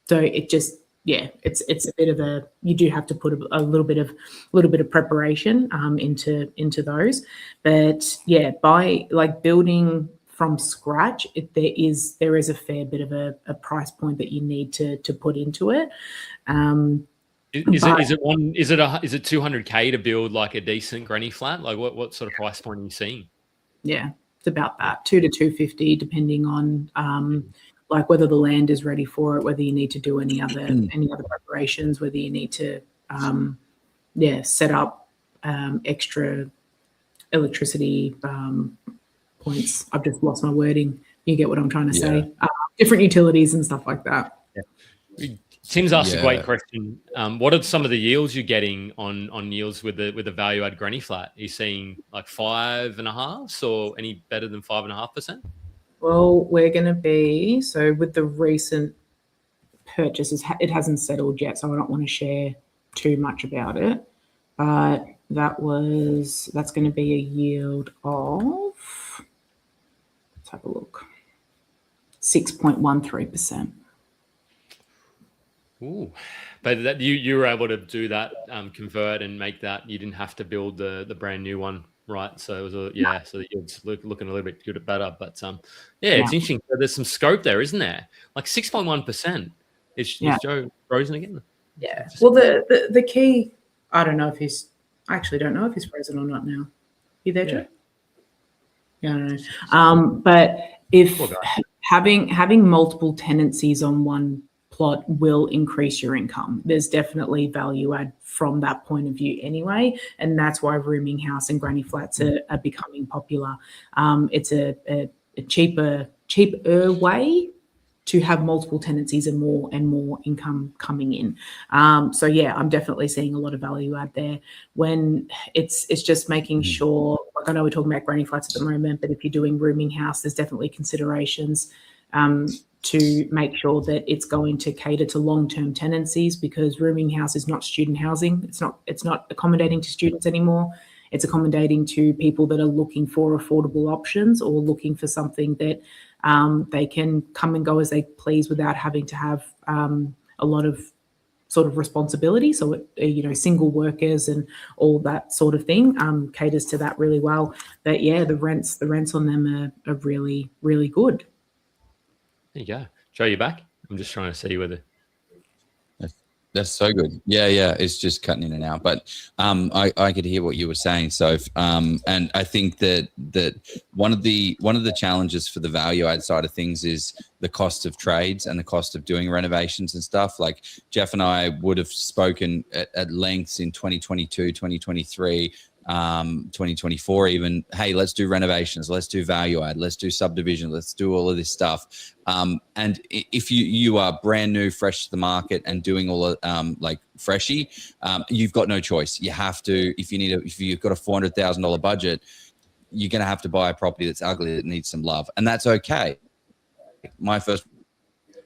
So it just, it's a bit of you do have to put a little bit of preparation into those. But by like building from scratch, there is a fair bit of a price point that you need to put into it. Is it $200K to build like a decent granny flat? Like what sort of price point are you seeing? Yeah, it's about that, $200 to $250, depending on like whether the land is ready for it, whether you need to do any other preparations, whether you need to set up extra electricity points. I've just lost my wording. You get what I'm trying to say. Different utilities and stuff like that. Tim's asked a great question. What are some of the yields you're getting on yields with the value add granny flat? Are you seeing like 5.5 or any better than 5.5%? Well, we're going to be, so with the recent purchases, it hasn't settled yet, so I don't want to share too much about it. But that's going to be a yield of, let's have a look, 6.13%. Ooh, but that you were able to do that, convert and make that. You didn't have to build the brand new one, right? So it was so the yield's looking a little bit better. But it's interesting. So there's some scope there, isn't there? Like 6.1%. Is Joe frozen again? Yeah. Well, the key, I don't know if he's frozen or not now. You there, Joe? Yeah, I don't know. But if having multiple tenancies on one plot will increase your income. There's definitely value add from that point of view anyway, and that's why rooming house and granny flats are becoming popular. It's a cheaper way to have multiple tenancies and more income coming in. So I'm definitely seeing a lot of value add there. When it's just making sure, like I know we're talking about granny flats at the moment, but if you're doing rooming house, there's definitely considerations to make sure that it's going to cater to long-term tenancies, because rooming house is not student housing. It's not accommodating to students anymore. It's accommodating to people that are looking for affordable options or looking for something that they can come and go as they please without having to have a lot of sort of responsibility. So, single workers and all that sort of thing caters to that really well. But the rents on them are really, really good. There you go. Joe, you back? I'm just trying to see whether... That's so good. Yeah. It's just cutting in and out. But I could hear what you were saying, Soph. And I think that one of the challenges for the value add side of things is the cost of trades and the cost of doing renovations and stuff. Like Jeff and I would have spoken at lengths in 2022, 2023 2024 even, hey, let's do renovations, let's do value add, let's do subdivision, let's do all of this stuff. And if you are brand new, fresh to the market and doing all of like freshy, you've got no choice. You have to, if you've got a $400,000 budget, you're going to have to buy a property that's ugly, that needs some love. And that's okay. My first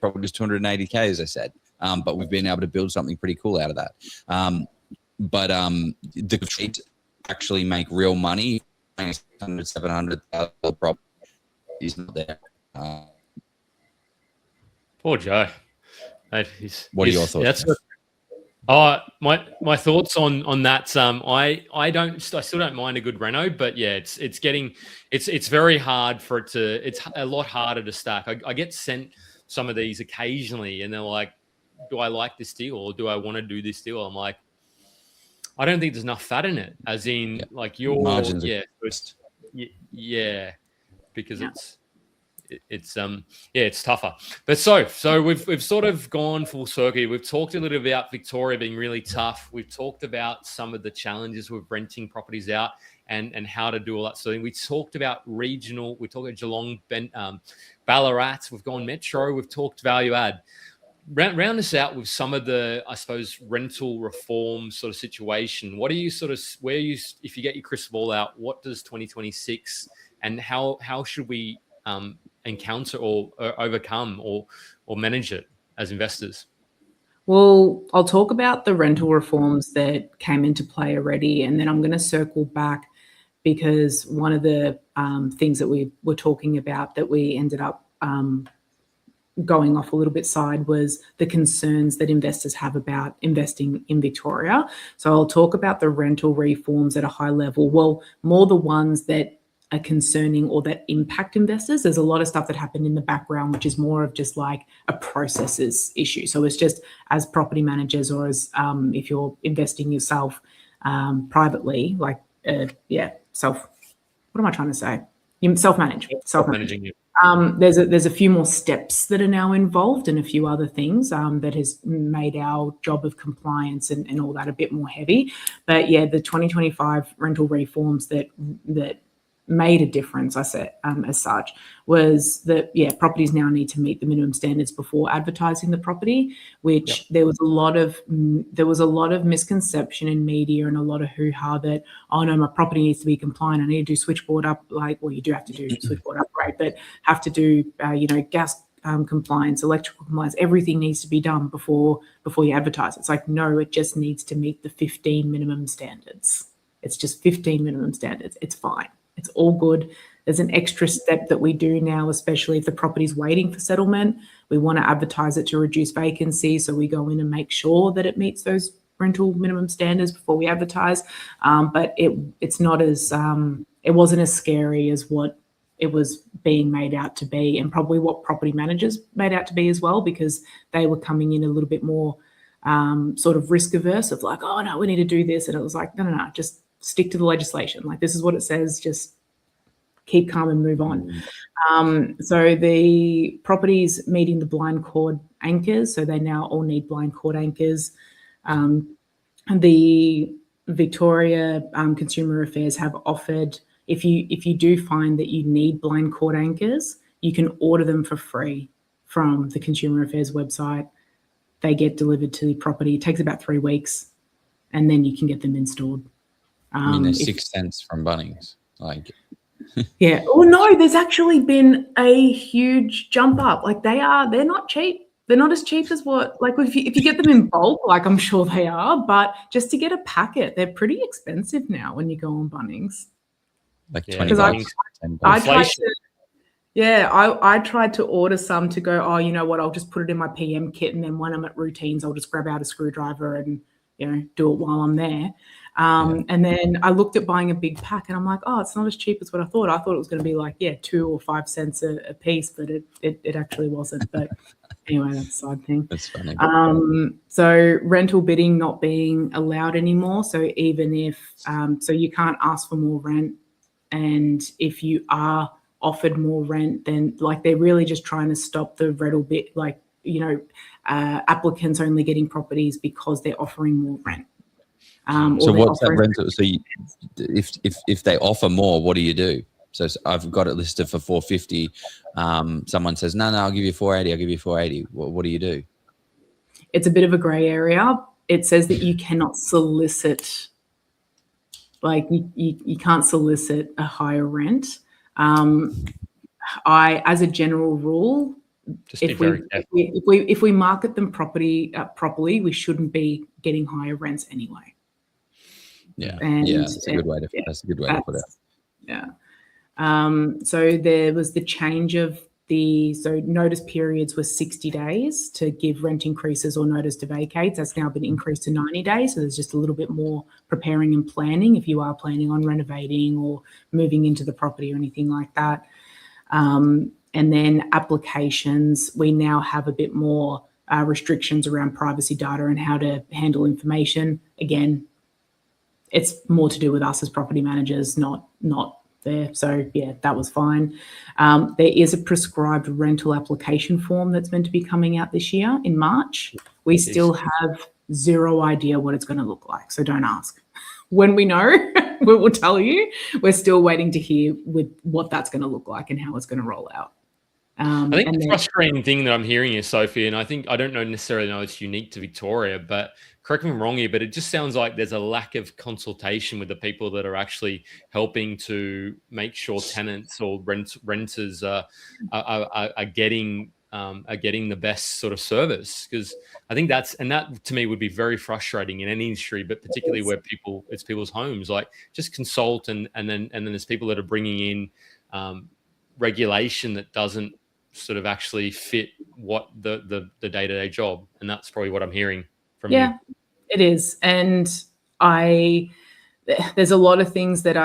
property was 280K, as I said. But we've been able to build something pretty cool out of that. But the trades actually make real money. $700,000 property is not there. Poor Joe. What are your thoughts? My thoughts on that. I still don't mind a good reno, but yeah, it's very hard for it to. It's a lot harder to stack. I get sent some of these occasionally, and they're like, "Do I like this deal, or do I want to do this deal?" I'm like, I don't think there's enough fat in it. As in, like your margins. Because it's tougher. But so we've sort of gone full circle. We've talked a little bit about Victoria being really tough. We've talked about some of the challenges with renting properties out and how to do all that sort of thing. We talked about regional. We talked about Geelong, Ballarat. We've gone metro. We've talked value add. Round this out with some of the, I suppose, rental reform sort of situation. What are you sort of, if you get your crystal ball out, what does 2026 and how should we encounter or overcome or manage it as investors? Well, I'll talk about the rental reforms that came into play already, and then I'm going to circle back because one of the things that we were talking about that we ended up going off a little bit side was the concerns that investors have about investing in Victoria. So I'll talk about the rental reforms at a high level. Well, more the ones that are concerning or that impact investors. There's a lot of stuff that happened in the background, which is more of just like a processes issue. So it's just as property managers or as if you're investing yourself privately, like what am I trying to say? Self-managing. There's a few more steps that are now involved and a few other things that has made our job of compliance and all that a bit more heavy. But yeah, the 2025 rental reforms that made a difference, I said, as such, was that properties now need to meet the minimum standards before advertising the property, which there was a lot of misconception in media and a lot of hoo-ha that, oh no, my property needs to be compliant. I need to do switchboard up, you do have to do switchboard upgrade, but have to do gas compliance, electrical compliance, everything needs to be done before you advertise. It's like, no, it just needs to meet the 15 minimum standards. It's just 15 minimum standards. It's fine. It's all good. There's an extra step that we do now, especially if the property's waiting for settlement. We want to advertise it to reduce vacancy. So we go in and make sure that it meets those rental minimum standards before we advertise. But it's not as, it wasn't as scary as what it was being made out to be, and probably what property managers made out to be as well, because they were coming in a little bit more sort of risk averse of like, oh no, we need to do this. And it was like, no, just stick to the legislation. Like, this is what it says, just keep calm and move on. So the properties meeting the blind cord anchors, so they now all need blind cord anchors. The Victoria Consumer Affairs have offered, if you do find that you need blind cord anchors, you can order them for free from the Consumer Affairs website. They get delivered to the property. It takes about 3 weeks, and then you can get them installed. I mean, there's 6 cents from Bunnings. Like, yeah. Oh no, there's actually been a huge jump up. Like they're not cheap. They're not as cheap as what, like if you get them in bulk, like I'm sure they are, but just to get a packet, they're pretty expensive now when you go on Bunnings. Like 20 bucks. I tried to order some to go, oh, you know what, I'll just put it in my PM kit, and then when I'm at routines, I'll just grab out a screwdriver and, do it while I'm there. And then I looked at buying a big pack and I'm like, oh, it's not as cheap as what I thought. I thought it was going to be like, 2 or 5 cents a piece, but it actually wasn't. But anyway, that's a side thing. That's funny. So rental bidding not being allowed anymore. So even if, so you can't ask for more rent. And if you are offered more rent, then like they're really just trying to stop the rental bit, like, applicants only getting properties because they're offering more rent. So what's that rental? So if they offer more, what do you do? So I've got it listed for 450. Someone says, no, I'll give you 480. I'll give you 480. What do you do? It's a bit of a grey area. It says that you cannot solicit, like you can't solicit a higher rent. As a general rule, if we market them properly, we shouldn't be getting higher rents anyway. Yeah, and that's a good way to put it. Yeah. So there was the change of so notice periods were 60 days to give rent increases or notice to vacate. That's now been increased to 90 days. So there's just a little bit more preparing and planning if you are planning on renovating or moving into the property or anything like that. And then applications, we now have a bit more restrictions around privacy data and how to handle information. Again, it's more to do with us as property managers, not there. So yeah, that was fine. There is a prescribed rental application form that's meant to be coming out this year in March. We still have zero idea what it's going to look like. So don't ask. When we know, we will tell you. We're still waiting to hear with what that's going to look like and how it's going to roll out. I think the frustrating thing that I'm hearing is, Sophie, and I don't necessarily know it's unique to Victoria, but correct me if I'm wrong here, but it just sounds like there's a lack of consultation with the people that are actually helping to make sure tenants or renters are getting the best sort of service. Because I think that to me would be very frustrating in any industry, but particularly where it's people's homes. Like, just consult, and then there's people that are bringing in regulation that doesn't sort of actually fit what the day-to-day job, and that's probably what I'm hearing from you. It is. And there's a lot of things that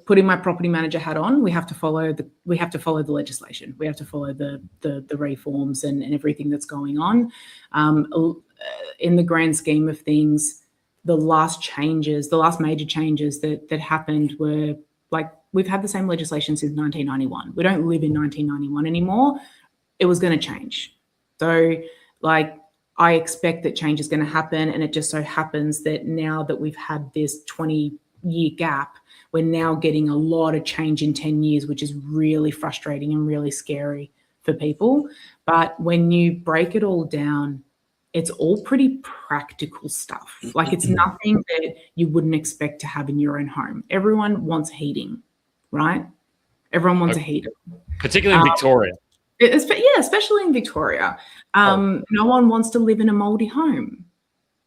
putting my property manager hat on, we have to follow the legislation. We have to follow the reforms and everything that's going on. In the grand scheme of things, the last major changes that happened were like, we've had the same legislation since 1991. We don't live in 1991 anymore. It was going to change. So like, I expect that change is going to happen. And it just so happens that now that we've had this 20-year gap, we're now getting a lot of change in 10 years, which is really frustrating and really scary for people. But when you break it all down, it's all pretty practical stuff. Like, it's nothing that you wouldn't expect to have in your own home. Everyone wants heating, right? Everyone wants a heater. Particularly in Victoria. Especially in Victoria. No one wants to live in a moldy home,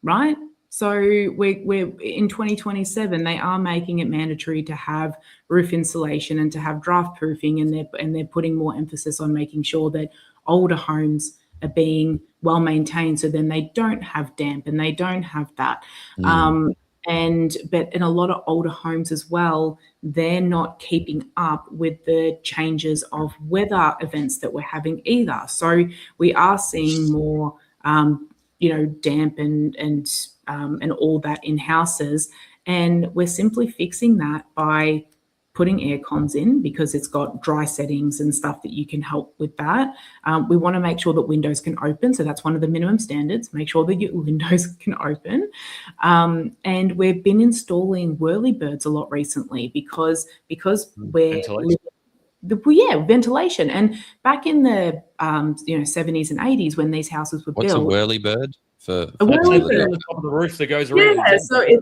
right? So we're in 2027, they are making it mandatory to have roof insulation and to have draft proofing, and they're putting more emphasis on making sure that older homes are being well maintained, so then they don't have damp and they don't have that. But in a lot of older homes as well, they're not keeping up with the changes of weather events that we're having either. So we are seeing more, damp and all that in houses, and we're simply fixing that by putting air cons in, because it's got dry settings and stuff that you can help with that. We want to make sure that windows can open. So that's one of the minimum standards. Make sure that your windows can open. And we've been installing whirlybirds a lot recently because we're ventilation. And back in the 70s and 80s, when these houses were built. What's a whirlybird? A whirlybird on the top of the roof that goes around. Yeah, so it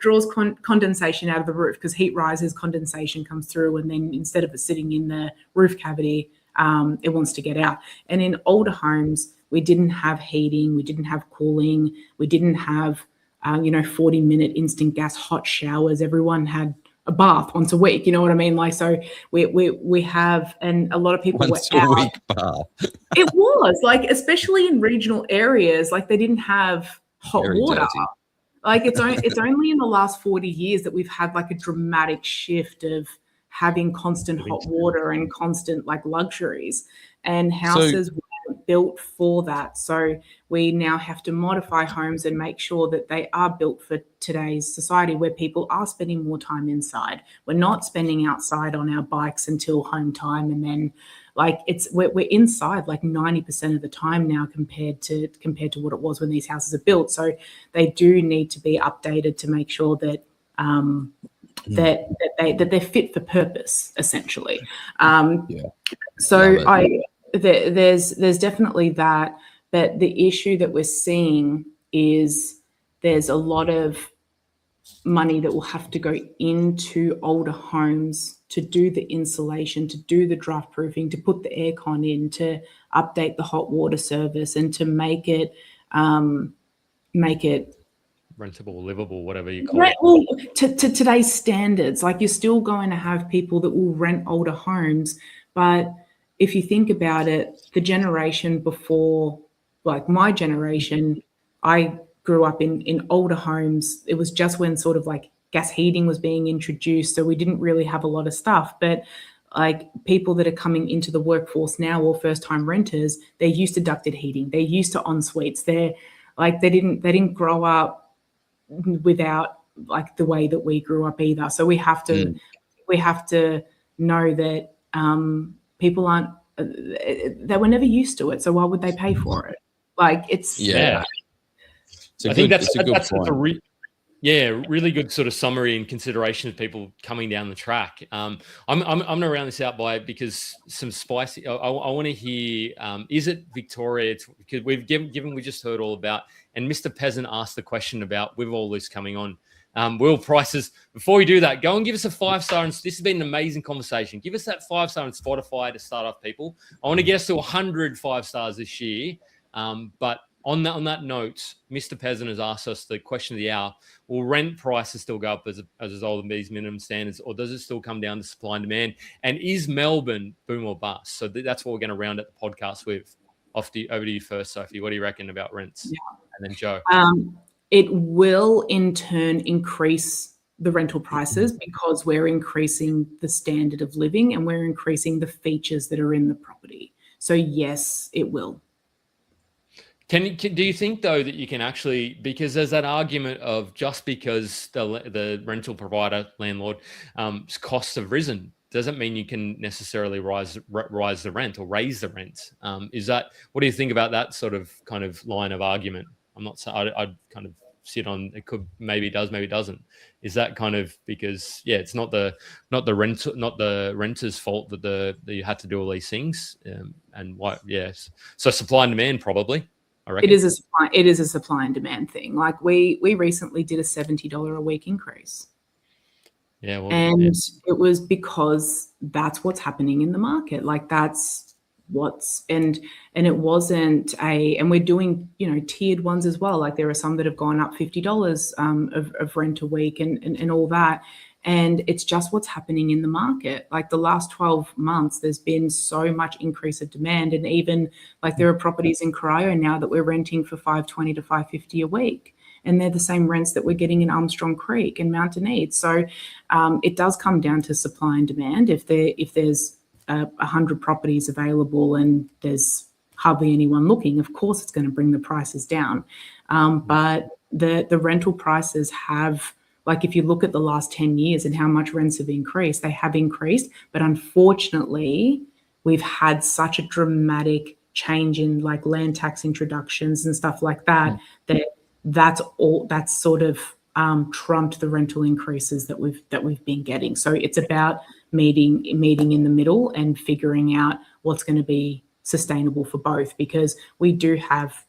draws condensation out of the roof, because heat rises, condensation comes through, and then instead of it sitting in the roof cavity, it wants to get out. And in older homes, we didn't have heating, we didn't have cooling, we didn't have 40-minute instant gas hot showers. Everyone had a bath once a week, you know what I mean? Like, so we have, and a lot of people once a week bath. It was like, especially in regional areas, like they didn't have hot water. Dirty. Like it's only in the last 40 years that we've had like a dramatic shift of having constant hot water and constant like luxuries, and houses weren't built for that. So we now have to modify homes and make sure that they are built for today's society, where people are spending more time inside. We're not spending outside on our bikes until home time, and then Like we're inside like 90% of the time now compared to what it was when these houses are built. So they do need to be updated to make sure that that they're fit for purpose, essentially. So there's definitely that, but the issue that we're seeing is there's a lot of money that will have to go into older homes to do the insulation, to do the draft proofing, to put the aircon in, to update the hot water service, and to make it rentable, livable, whatever you call it. Well, to today's standards. Like, you're still going to have people that will rent older homes, but if you think about it, the generation before, like my generation, I grew up in older homes. It was just when sort of like gas heating was being introduced, so we didn't really have a lot of stuff. But like people that are coming into the workforce now, or first-time renters, they're used to ducted heating, they're used to en suites. They didn't grow up without like the way that we grew up either. So we have to know that people aren't, they were never used to it. So why would they pay for it? Like it's I think that's a good point. Really good sort of summary and consideration of people coming down the track. I'm gonna round this out because some spicy. I want to hear. Is it Victoria? Because we just heard all about, and Mr. Peasant asked the question about with all this coming on. Will prices, before you do that, go and give us a 5-star. And this has been an amazing conversation. Give us that 5-star on Spotify to start off, people. I want to get us to 100 5-stars this year. But on that note, Mr. Peasant has asked us the question of the hour: will rent prices still go up as all of these minimum standards, or does it still come down to supply and demand? And is Melbourne boom or bust? So that's what we're going to round up the podcast with. Over to you first, Sophie. What do you reckon about rents? Yeah. And then Joe. It will in turn increase the rental prices because we're increasing the standard of living and we're increasing the features that are in the property. So yes, it will. Do you think though that you can actually, because there's that argument of just because the rental provider landlord costs have risen doesn't mean you can necessarily rise the rent or raise the rent. What do you think about that sort of kind of line of argument? I'm not saying I'd kind of sit on it. Could maybe it does, maybe it doesn't. Is that kind of because it's not the renter's fault that you had to do all these things and what? Yes, so supply and demand probably. I reckon. It is a supply and demand thing. Like we recently did a $70 a week increase. Yeah, well, it was because that's what's happening in the market. Like that's what's and it wasn't and we're doing tiered ones as well. Like there are some that have gone up $50 of rent a week and all that. And it's just what's happening in the market. Like the last 12 months, there's been so much increase of demand. And even like there are properties in Cryo now that we're renting for $520 to $550 a week. And they're the same rents that we're getting in Armstrong Creek and Mountain East. So it does come down to supply and demand. If there's 100 properties available and there's hardly anyone looking, of course it's going to bring the prices down. But the rental prices have, like if you look at the last 10 years and how much rents have increased, they have increased. But unfortunately, we've had such a dramatic change in like land tax introductions and stuff like that, that's sort of trumped the rental increases that we've been getting. So it's about meeting in the middle and figuring out what's going to be sustainable for both, because we do have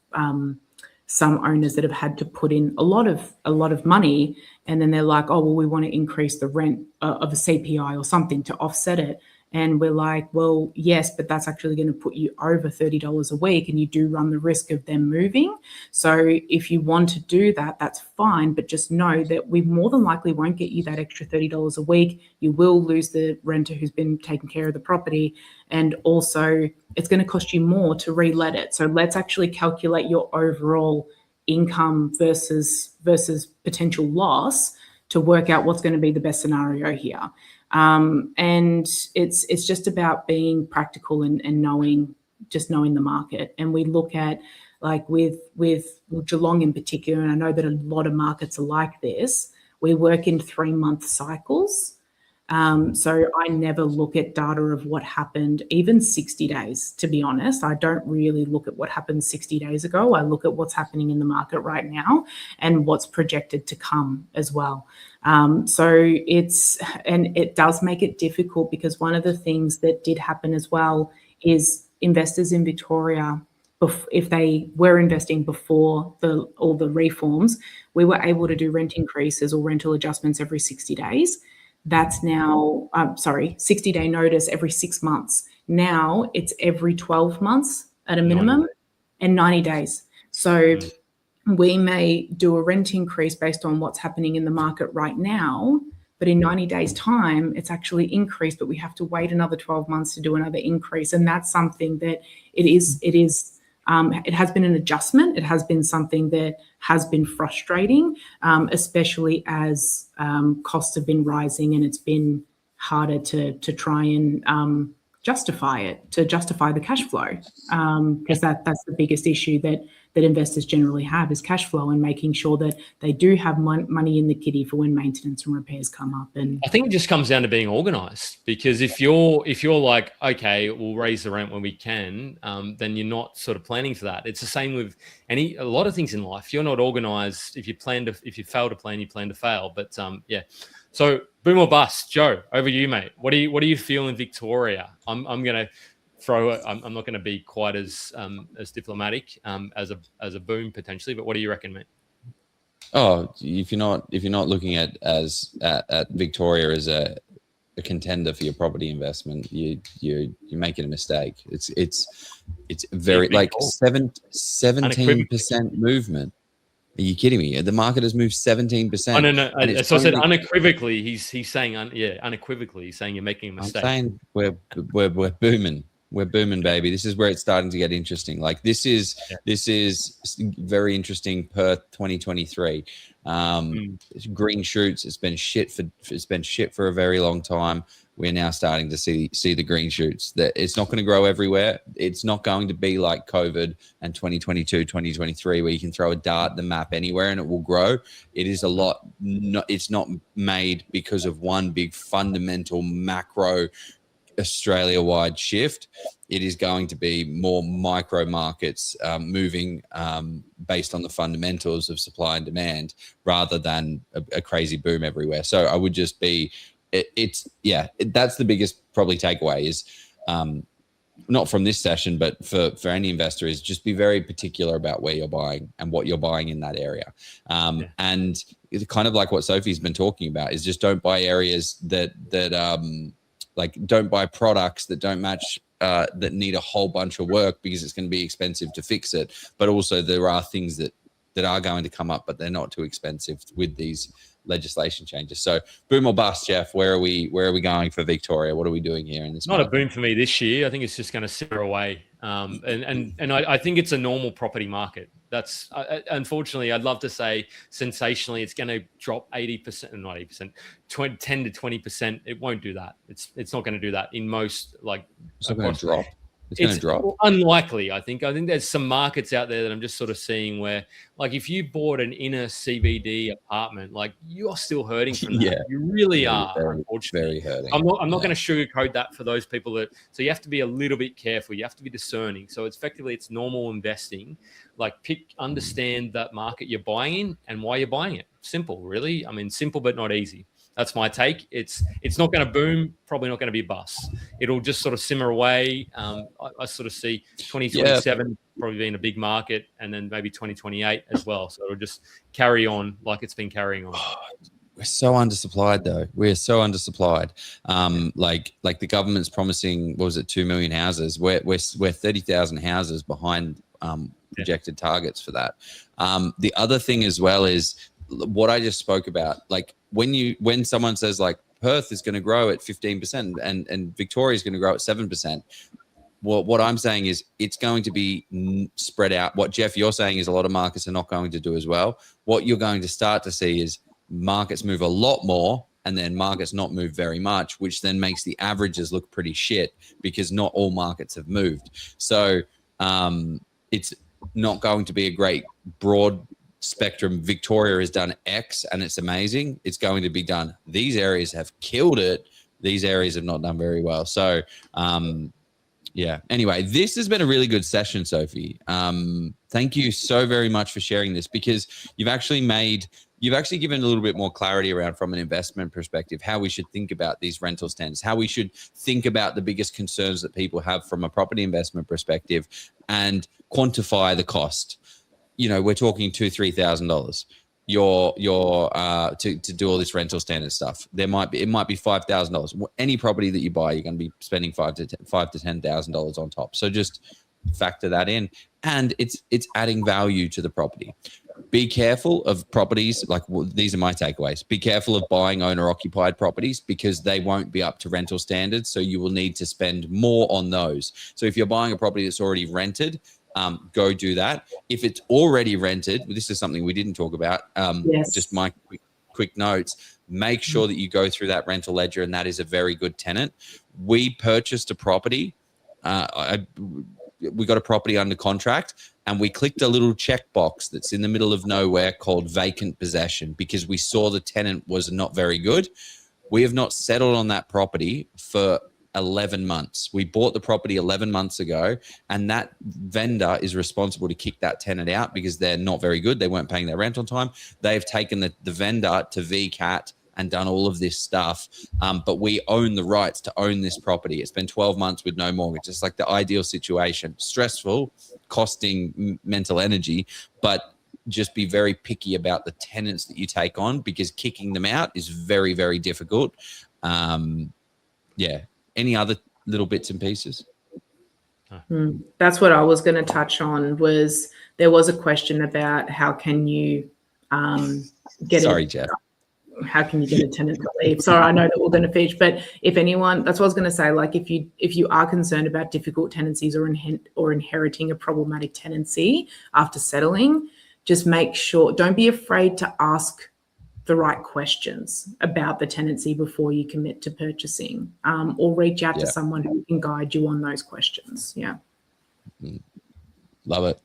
some owners that have had to put in a lot of money, and then they're like, oh, well, we want to increase the rent of a CPI or something to offset it. And we're like, well, yes, but that's actually going to put you over $30 a week, and you do run the risk of them moving. So if you want to do that, that's fine, but just know that we more than likely won't get you that extra $30 a week. You will lose the renter who's been taking care of the property, and also it's going to cost you more to re-let it. So let's actually calculate your overall income versus potential loss to work out what's going to be the best scenario here. And it's just about being practical and knowing the market. And we look at like with Geelong in particular, and I know that a lot of markets are like this, we work in 3-month cycles. So I never look at data of what happened even 60 days, to be honest. I don't really look at what happened 60 days ago. I look at what's happening in the market right now and what's projected to come as well. It does make it difficult, because one of the things that did happen as well is investors in Victoria, if they were investing before all the reforms, we were able to do rent increases or rental adjustments every 60 days. That's now, 60-day notice every 6 months. Now it's every 12 months at a minimum and 90 days. So we may do a rent increase based on what's happening in the market right now, but in 90 days' time, it's actually increased, but we have to wait another 12 months to do another increase. And that's something that it has been an adjustment. It has been something that has been frustrating, especially as costs have been rising, and it's been harder to try and justify the cash flow, because that's the biggest issue that investors generally have, is cash flow, and making sure that they do have money in the kitty for when maintenance and repairs come up. And I think it just comes down to being organised, because if you're like, okay, we'll raise the rent when we can, then you're not sort of planning for that. It's the same with a lot of things in life. You're not organised. If you fail to plan, you plan to fail. But yeah. So boom or bust, Joe, over you, mate. What do you feel in Victoria? I'm going to throw it. I'm not going to be quite as diplomatic as a boom potentially, but what do you reckon, mate? Oh, if you're not looking at Victoria as a contender for your property investment, you're making a mistake. It's very like 17% movement. Are you kidding me? The market has moved 17%. Oh, no. So I said unequivocally. He's saying unequivocally. He's saying you're making a mistake. I'm saying we're booming. We're booming, baby. This is where it's starting to get interesting. Like this is very interesting. Perth 2023. Green shoots. It's been shit for a very long time. We're now starting to see the green shoots. That it's not going to grow everywhere. It's not going to be like COVID and 2022, 2023, where you can throw a dart at the map anywhere and it will grow. It is a lot. It's not made because of one big fundamental macro Australia-wide shift. It is going to be more micro markets moving based on the fundamentals of supply and demand, rather than a crazy boom everywhere. So I would just be, that's the biggest probably takeaway is not from this session, but for any investor, is just be very particular about where you're buying and what you're buying in that area. And it's kind of like what Sophie's been talking about, is just don't buy areas that like don't buy products that don't match, that need a whole bunch of work, because it's going to be expensive to fix it. But also there are things that are going to come up, but they're not too expensive with these legislation changes. So boom or bust, Jeff, where are we going for Victoria? What are we doing here in this Not market? a boom for me this year. I think it's just going to simmer away. And I think it's a normal property market. That's unfortunately, I'd love to say sensationally it's going to drop 80%, not 80%, 10 to 20%. It won't do that. It's not going to do that in most, like, it's not going to drop. It's going to drop. Unlikely, I think. I think there's some markets out there that I'm just sort of seeing where, like, if you bought an inner CBD apartment, like, you're still hurting from that. Yeah. You really are, very, unfortunately. very hurting. I'm not going to sugarcoat that for those people that. So you have to be a little bit careful. You have to be discerning. So it's effectively normal investing. Like, understand that market you're buying in and why you're buying it. Simple, really. I mean, simple but not easy. That's my take. It's not going to boom, probably not going to be a bust. It'll just sort of simmer away. I sort of see 2027 probably being a big market, and then maybe 2028 as well. So it'll just carry on like it's been carrying on. We're so undersupplied, though. We're so undersupplied. Like the government's promising, what was it, 2 million houses? We're 30,000 houses behind projected targets for that. The other thing as well is what I just spoke about. Like when someone says like Perth is going to grow at 15% and Victoria is going to grow at 7%. What I'm saying is it's going to be spread out. What Jeff, you're saying is a lot of markets are not going to do as well. What you're going to start to see is markets move a lot more and then markets not move very much, which then makes the averages look pretty shit because not all markets have moved. So it's not going to be a great broad spectrum. Victoria has done X and it's amazing. It's going to be done. These areas have killed it, these areas have not done very well. So, yeah. Anyway, this has been a really good session, Sophie. Thank you so very much for sharing this, because you've actually given a little bit more clarity around, from an investment perspective, how we should think about these rental standards, how we should think about the biggest concerns that people have from a property investment perspective, and quantify the cost. You know, we're talking $2,000-$3,000. To do all this rental standard stuff. It might be $5,000. Any property that you buy, you're going to be spending $5,000 to $10,000 on top. So just factor that in, and it's adding value to the property. Be careful of properties these are my takeaways. Be careful of buying owner-occupied properties, because they won't be up to rental standards. So you will need to spend more on those. So if you're buying a property that's already rented, go do that. If it's already rented, this is something we didn't talk about. Yes. Just my quick notes. Make sure that you go through that rental ledger, and that is a very good tenant. We purchased a property. We got a property under contract, and we clicked a little checkbox that's in the middle of nowhere called vacant possession, because we saw the tenant was not very good. We have not settled on that property for 11 months. We bought the property 11 months ago, and that vendor is responsible to kick that tenant out because they're not very good. They weren't paying their rent on time. They've taken the vendor to VCAT and done all of this stuff. But we own the rights to own this property. It's been 12 months with no mortgage. It's like the ideal situation. Stressful, costing mental energy, but just be very picky about the tenants that you take on, because kicking them out is very, very difficult. Yeah. Any other little bits and pieces? That's what I was going to touch on. There was a question about how can you get Jeff. How can you get a tenant to leave? Sorry, I know that we're going to finish, but if anyone, that's what I was going to say. Like, if you are concerned about difficult tenancies or inheriting a problematic tenancy after settling, just make sure, don't be afraid to ask the right questions about the tenancy before you commit to purchasing, or reach out to someone who can guide you on those questions. Yeah. Love it.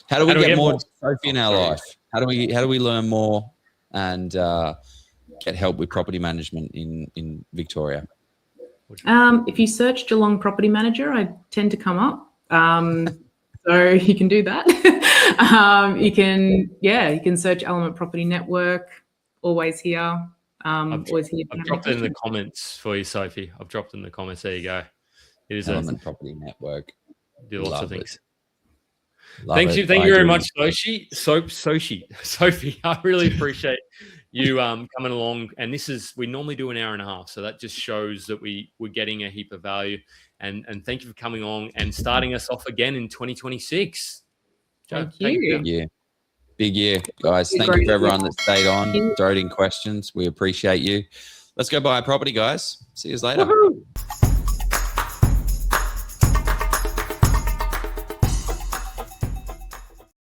How do we get more Sophie in our life? How do we learn more and get help with property management in Victoria? If you search Geelong Property Manager, I tend to come up. So you can do that. You can search Element Property Network. Always here. Always here. I've dropped it in the comments for you, Sophie. I've dropped it in the comments. There you go. It is Element Property Network. Do lots of things. Thank you very much, Sophie. I really appreciate you coming along. And we normally do an hour and a half, so that just shows that we're getting a heap of value. And thank you for coming along and starting us off again in 2026. Thank you. Big year, guys. Thank you for everyone that stayed on, throwed in questions. We appreciate you. Let's go buy a property, guys. See you later. Woo-hoo.